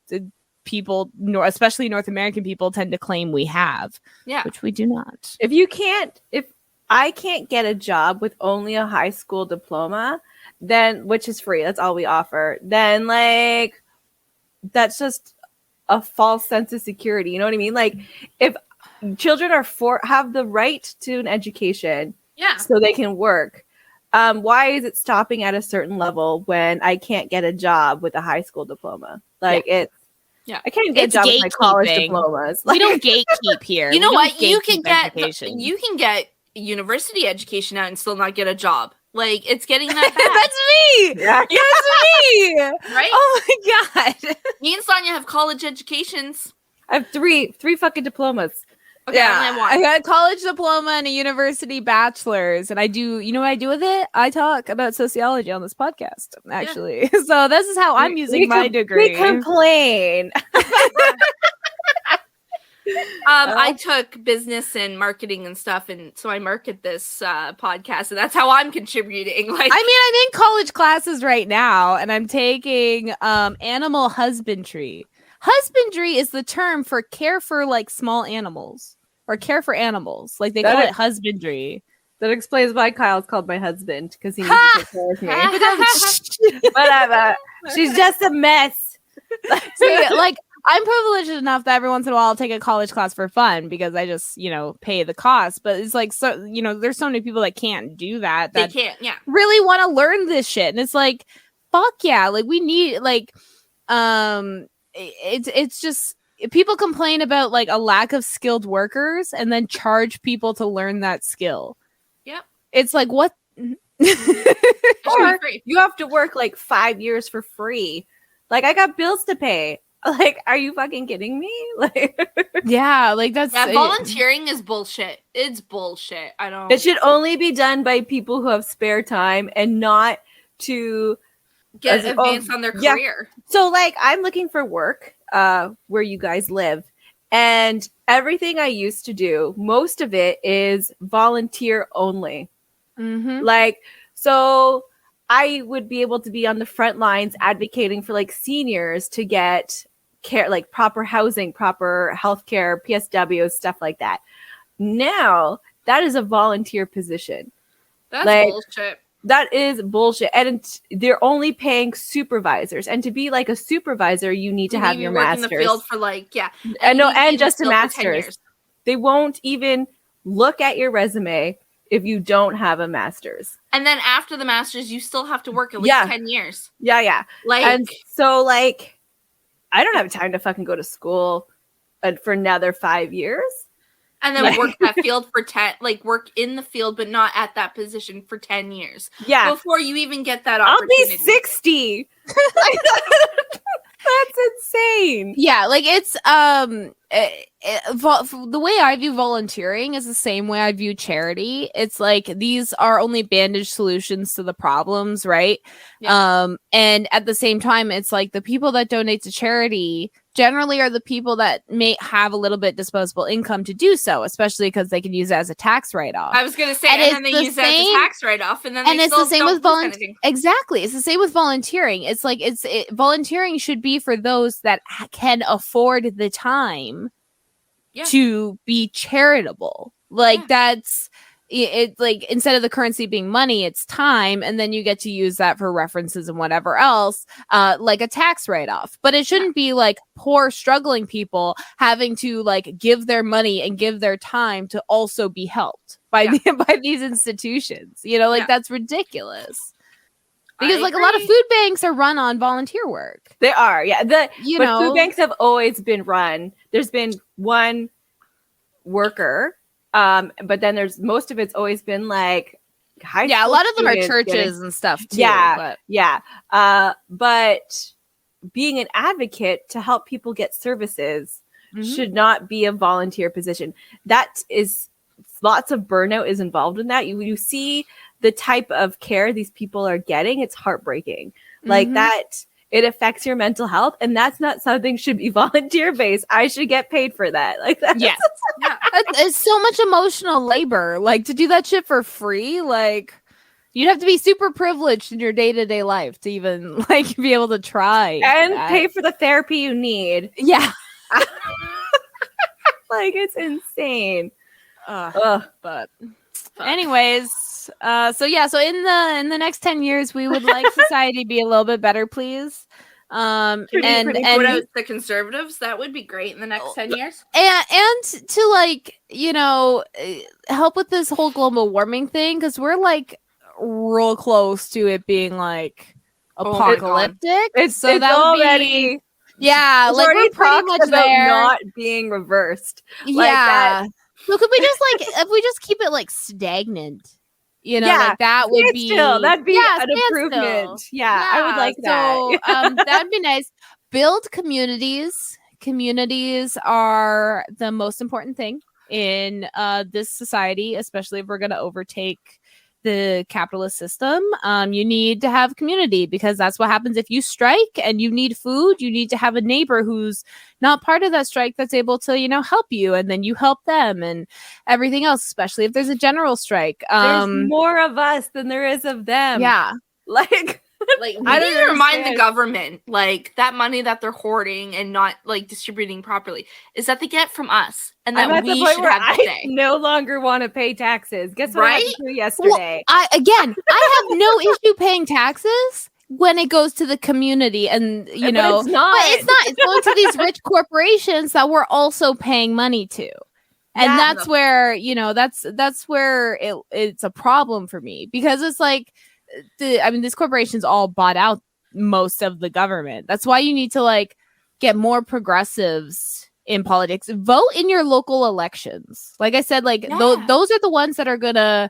people, especially North American people, tend to claim we have, which we do not. If I can't get a job with only a high school diploma, then which is free, that's all we offer, then like that's just a false sense of security. You know what I mean? Like if children have the right to an education, so they can work. Why is it stopping at a certain level when I can't get a job with a high school diploma? Like it's. Yeah, I can't get a job with my college diplomas. We don't gatekeep here. You know what? You can get university education out and still not get a job. Like it's getting that bad. That's me. Yeah. That's me. Right? Oh my god. Me and Sonia have college educations. I have three fucking diplomas. Okay, I got a college diploma and a university bachelor's, and I do. You know what I do with it? I talk about sociology on this podcast, actually. Yeah. So this is how I'm using my degree. We complain. I took business and marketing and stuff, and so I market this podcast, and that's how I'm contributing. Like, I mean, I'm in college classes right now, and I'm taking animal husbandry. husbandry is the term for care for like small animals or care for animals. Like they call it husbandry. That explains why Kyle's called my husband, because he needs to take care of me. Whatever. She's just a mess. See, like I'm privileged enough that every once in a while I'll take a college class for fun because I just, pay the cost. But it's like, so, there's so many people that can't do that. They can't, yeah. Really want to learn this shit. And it's like, fuck yeah. Like we need, like, it's just, people complain about like a lack of skilled workers and then charge people to learn that skill. Yep. It's like, what? Or you have to work like 5 years for free. Like I got bills to pay. Like, are you fucking kidding me? Like, yeah, like that's volunteering is bullshit. It's bullshit. I don't. It should only be done by people who have spare time and not to get advanced on their career. So, like, I'm looking for work where you guys live, and everything I used to do, most of it is volunteer only. Mm-hmm. Like, so I would be able to be on the front lines advocating for like seniors to get care, like proper housing, proper healthcare, PSW, stuff like that. Now that is a volunteer position. That's like, bullshit. That is bullshit. And they're only paying supervisors. And to be like a supervisor, you need to have your master's. In the field for like, yeah. And just a master's. They won't even look at your resume if you don't have a master's. And then after the master's, you still have to work at least 10 years. Yeah. Like, and so like, I don't have time to fucking go to school for another 5 years. And then work that field for 10, like work in the field, but not at that position for 10 years. Yeah. Before you even get that opportunity. I'll be 60. That's insane. Yeah, like it's the way I view volunteering is the same way I view charity. It's like these are only bandage solutions to the problems, right? Yeah. And at the same time, it's like the people that donate to charity generally are the people that may have a little bit disposable income to do so, especially because they can use it as a tax write-off. I was going to say, and then they use that as a tax write-off, and then and it's the same with volunteering. Exactly, it's the same with volunteering. It's like volunteering should be for those that can afford the time to be charitable. Like that's it. Like instead of the currency being money, it's time, and then you get to use that for references and whatever else, like a tax write-off. But it shouldn't be like poor struggling people having to like give their money and give their time to also be helped by by these institutions. That's ridiculous. Because like a lot of food banks are run on volunteer work. They are, yeah. But food banks have always been run. There's been one worker. But then most of it's always been like high school. Yeah, a lot of them are churches and stuff too. Yeah. But being an advocate to help people get services should not be a volunteer position. That is lots of burnout is involved in that. You see the type of care these people are getting, it's heartbreaking. Like that. It affects your mental health, and that's not something should be volunteer based. I should get paid for that. Like that. Yes. It's so much emotional labor. Like to do that shit for free. Like you'd have to be super privileged in your day-to-day life to even like be able to try and pay for the therapy you need. Yeah. Like it's insane. But anyways, so in the next 10 years we would like society to be a little bit better, please. And put out the conservatives, that would be great in the next 10 years. And to like, help with this whole global warming thing, because we're like real close to it being like apocalyptic. It's that already like we're pretty much there. Not being reversed. Yeah. Like that. So could we just like if we just keep it like stagnant? Like that would be that'd be an improvement. Yeah, I would like that. So that'd be nice. Build communities. Communities are the most important thing in this society, especially if we're going to overtake the capitalist system. You need to have community, because that's what happens if you strike and you need food. You need to have a neighbor who's not part of that strike that's able to, help you, and then you help them and everything else, especially if there's a general strike. There's more of us than there is of them. Yeah. Like Like, we I need don't to remind the understand. government, like, that money that they're hoarding and not, like, distributing properly is that they get from us, and that I'm at the we point should where have the I say. no longer want to pay taxes. Guess what I had Right? to do yesterday? Well, I have no issue paying taxes when it goes to the community, and you But know, it's not. but it's not. It's going to these rich corporations that we're also paying money to, and Yeah. that's where that's where it's a problem for me, because it's like, these corporations all bought out most of the government. That's why you need to like get more progressives in politics. Vote in your local elections. Like I said, like those are the ones that are gonna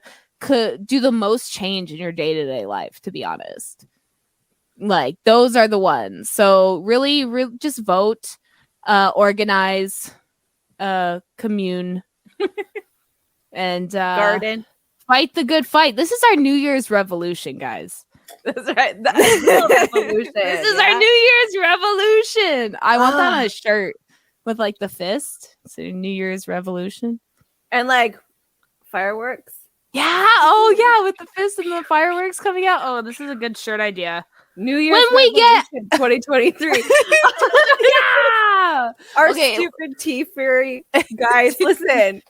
do the most change in your day-to-day life, to be honest. Like, those are the ones. So really just vote, organize, commune, and Garden. fight the good fight. This is our New Year's revolution, guys. That's right. Revolution. This is our New Year's revolution. I want that on a shirt with like the fist. So New Year's revolution. And like fireworks. Yeah. Oh yeah, with the fist and the fireworks coming out. Oh, this is a good shirt idea. New Year's When we get 2023. Yeah. Our Okay. stupid tea fairy guys, listen.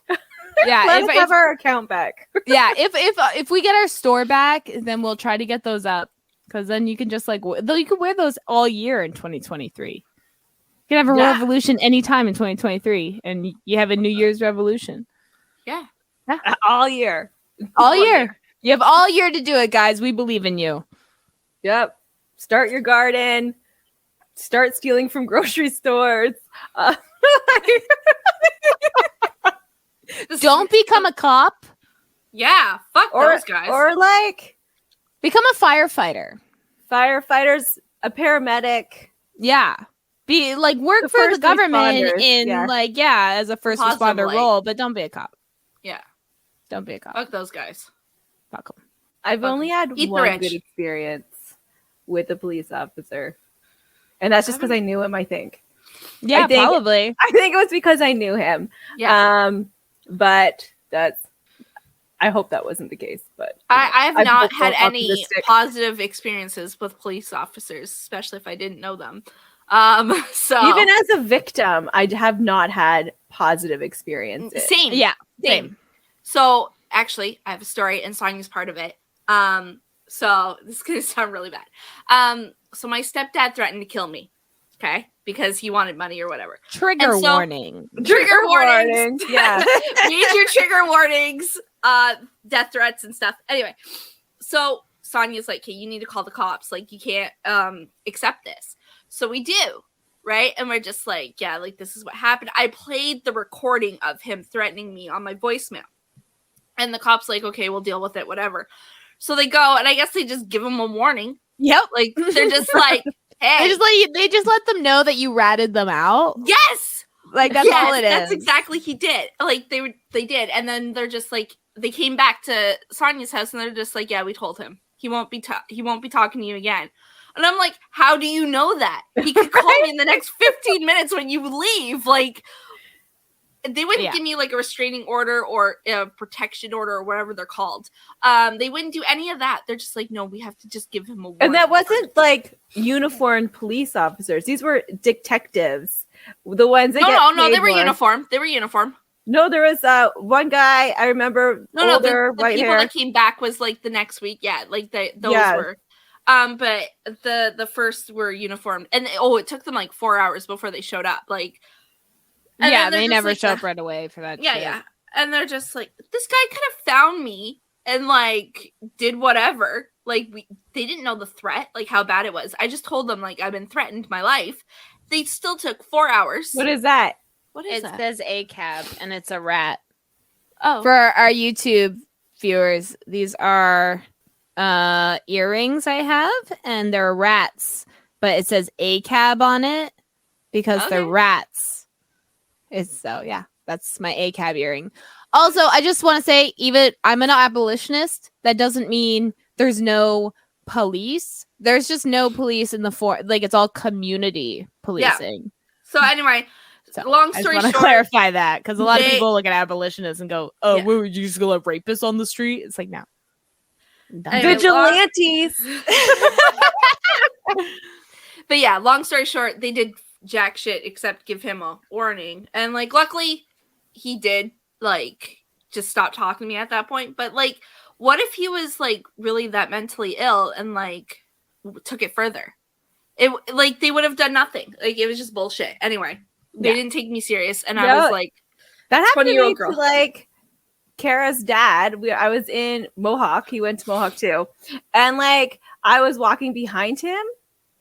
Yeah. Let's have our account back. Yeah, if we get our store back, then we'll try to get those up, because then you can just like you can wear those all year in 2023. You can have a revolution anytime in 2023, and you have a New Year's revolution. Yeah. All year. All year. You have all year to do it, guys. We believe in you. Yep. Start your garden. Start stealing from grocery stores. Don't become a cop. Yeah, fuck those guys. Or like Become a firefighter. Firefighters, a paramedic. Yeah. Be like, work The for the first government responders, in as a first responder Possibly. role, but don't be a cop. Yeah. Don't be a cop. Fuck those guys. Fuck 'em. I've Fuck only them. had Eat the one rich. good experience with a police officer. And that's just because I knew him, I think. Yeah, probably. I think it was because I knew him. Yeah. But I hope that wasn't the case. But I have I'm not hopeful, had any optimistic. positive experiences with police officers, especially if I didn't know them. So Even as a victim, I have not had positive experiences. same. Yeah. Same. So actually, I have a story, and Sonia's part of it. So this is gonna sound really bad. So my stepdad threatened to kill me, okay, because he wanted money or whatever. Trigger warning. Trigger warnings. Yeah. Major trigger warnings. Death threats and stuff. Anyway, so Sonia's like, "Hey, you need to call the cops. Like, you can't accept this." So we do, right? And we're just like, "Yeah, like, this is what happened." I played the recording of him threatening me on my voicemail. And the cops like, "Okay, we'll deal with it, whatever." So they go, and I guess they just give him a warning. Yep. Like, they're just like, "Hey." They just let them know that you ratted them out. Yes! Like, that's all it is. That's exactly he did. Like, they did. And then they're just like, they came back to Sonia's house, and they're just like, "Yeah, we told him. He won't be talking to you again." And I'm like, "How do you know that? He could call me in the next 15 minutes when you leave." Like, they wouldn't give me like a restraining order or a protection order or whatever they're called. They wouldn't do any of that. They're just like, "No, we have to just give him a warning." And that wasn't like uniformed police officers. These were detectives. The ones that No, they were more. uniformed. They were uniformed. No, there was one guy I remember, older, the white people hair. that came back was like the next week. Yeah, like those were. But the first were uniformed, and it took them like 4 hours before they showed up. Like, yeah, they never show up right away for that. Yeah, shit. yeah, and they're just like, "This guy could have found me and like did whatever." Like, they didn't know the threat, like how bad it was. I just told them like, "I've been threatened my life." They still took 4 hours. What is that? What is that? It says ACAB, and it's a rat. Oh, For our YouTube viewers, these are earrings I have, and they're rats, but it says ACAB on it because they're rats. That's my ACAB earring. Also, I just want to say, even I'm an abolitionist, that doesn't mean there's no police. There's just no police in the like, it's all community policing. So anyway, long story I just want short, to clarify that, because a lot of they- people look at abolitionists and go, "Oh, what, would you just go let rapists on the street?" It's like, no. Anyway, Vigilantes. yeah, long story short, they did jack shit except give him a warning. And, like, luckily, he did, like, just stop talking to me at that point. But, like, what if he was, like, really that mentally ill and, like, took it further? Like, they would have done nothing. Like, it was just bullshit. Anyway, they didn't take me serious. And I was, like, that happened to me girl. To, like, Kara's dad. I was in Mohawk. He went to Mohawk, too. And, like, I was walking behind him.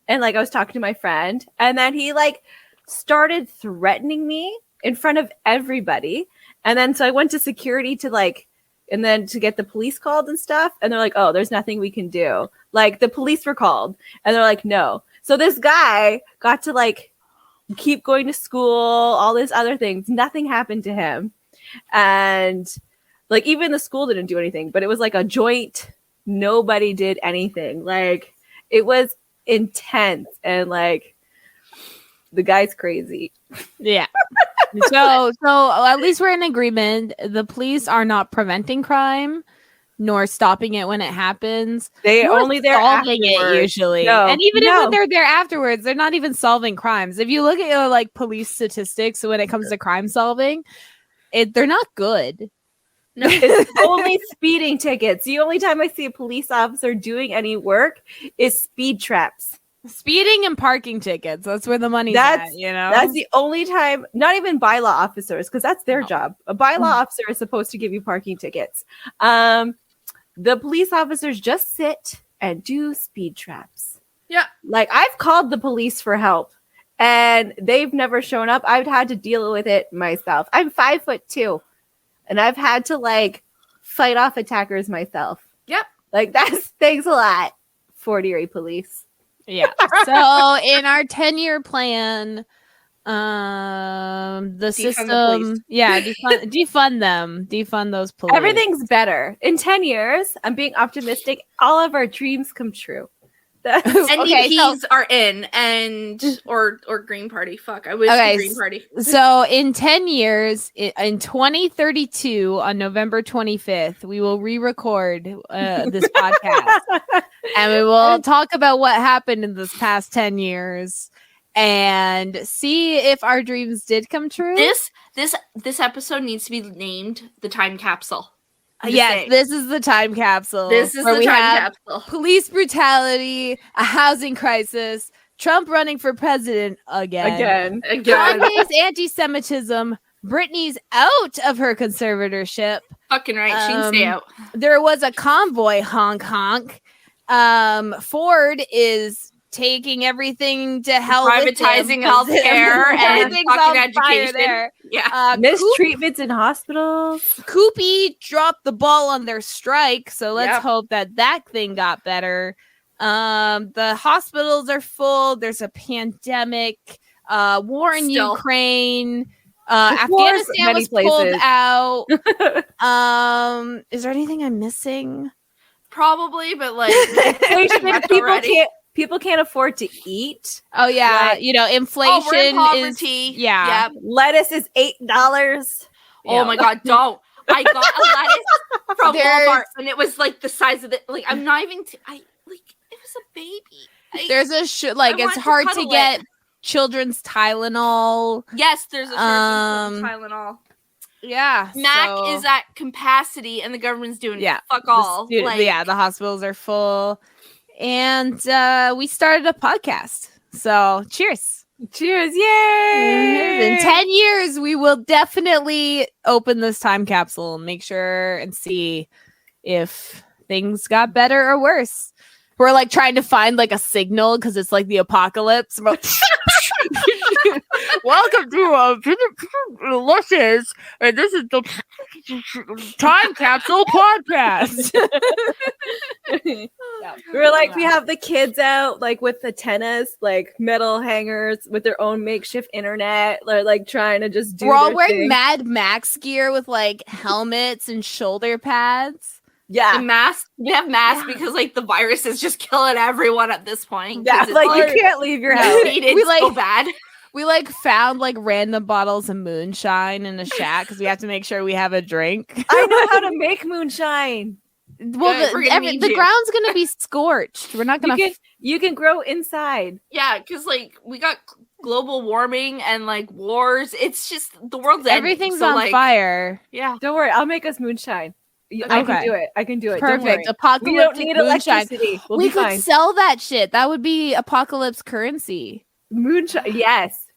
And, like, I was talking to my friend. And then he, like, started threatening me in front of everybody. And then so I went to security to, like, and then to get the police called and stuff. And they're like, oh, there's nothing we can do. Like, the police were called. And they're like, no. So this guy got to, like, keep going to school, all these other things. Nothing happened to him. And, like, even the school didn't do anything. But it was, like, a joint. Nobody did anything. Like, it was intense. And, like, the guy's crazy. Yeah. So at least we're in agreement. The police are not preventing crime nor stopping it when it happens. They only there solving it usually. No, and even when they're there afterwards, they're not even solving crimes. If you look at like police statistics when it comes to crime solving, they're not good. No, it's only speeding tickets. The only time I see a police officer doing any work is speed traps. Speeding and parking tickets. That's where the money's at, you know? That's the only time, not even bylaw officers, because that's their job. A bylaw officer is supposed to give you parking tickets. The police officers just sit and do speed traps. Yeah. Like, I've called the police for help and they've never shown up. I've had to deal with it myself. I'm 5'2", and I've had to, like, fight off attackers myself. Yep. Like, thanks a lot, 40 police. Yeah. So in our 10-year plan, the system, defund them, defund those police. Everything's better in 10 years. I'm being optimistic. All of our dreams come true. NDPs are in, and or Green Party. Fuck, I wish the Green Party. So in 10 years, in 2032, on November 25th, we will re-record this podcast, and we will talk about what happened in this past 10 years and see if our dreams did come true. This episode needs to be named the Time Capsule. Yes, this is the time capsule. This is the time capsule. Police brutality, a housing crisis, Trump running for president again. Kanye's anti-Semitism, Britney's out of her conservatorship. Fucking right, she can stay out. There was a convoy, honk honk. Ford is taking everything to hell, privatizing healthcare and fucking education. There. Yeah, mistreatments in hospitals. Coopy dropped the ball on their strike, so let's hope that thing got better. The hospitals are full. There's a pandemic. War in Ukraine. Afghanistan was pulled out. Is there anything I'm missing? Probably, but like people can't afford to eat. Oh yeah, like, inflation we're in poverty. Is yeah. Lettuce is $8. Oh my god, don't! I got a lettuce from Walmart, and it was like the size of it. Like I'm not even. It was a baby. There's a it's hard to get children's Tylenol. Yes, there's a Tylenol. Yeah, Mac is at capacity, and the government's doing fuck all. The hospitals are full. And we started a podcast. So cheers. Cheers. Yay. In 10 years, we will definitely open this time capsule and make sure and see if things got better or worse. We're like trying to find like a signal because it's like the apocalypse. Welcome to Delicious, and this is the Time Capsule Podcast. We're like, we have the kids out like with antennas, like metal hangers with their own makeshift internet. They're like trying to just do. We're all wearing Mad Max gear with like helmets and shoulder pads. Yeah, the mask. We have masks because like the virus is just killing everyone at this point. Yeah, like you can't leave your house. We like so bad. We like found like random bottles of moonshine in a shack because we have to make sure we have a drink. I know how to make moonshine. Well, the ground's gonna be scorched. We're not gonna. You can grow inside. Yeah, because like we got global warming and like wars. It's just the world's everything's ending, on fire. Yeah, don't worry. I'll make us moonshine. I can do it. Perfect. Apocalyptic we don't need moonshine. Electricity. We could sell that shit. That would be apocalypse currency. Moonshine. Yes.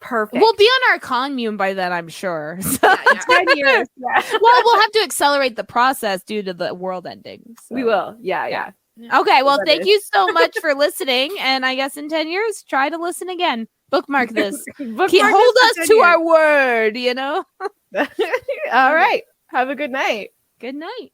Perfect. We'll be on our commune by then, I'm sure. So. 10 years. Yeah. Well, we'll have to accelerate the process due to the world ending. So. We will. Yeah. Okay. Well, thank you so much for listening. And I guess in 10 years, try to listen again. Bookmark this. Hold us to our word, you know? All right. Have a good night. Good night.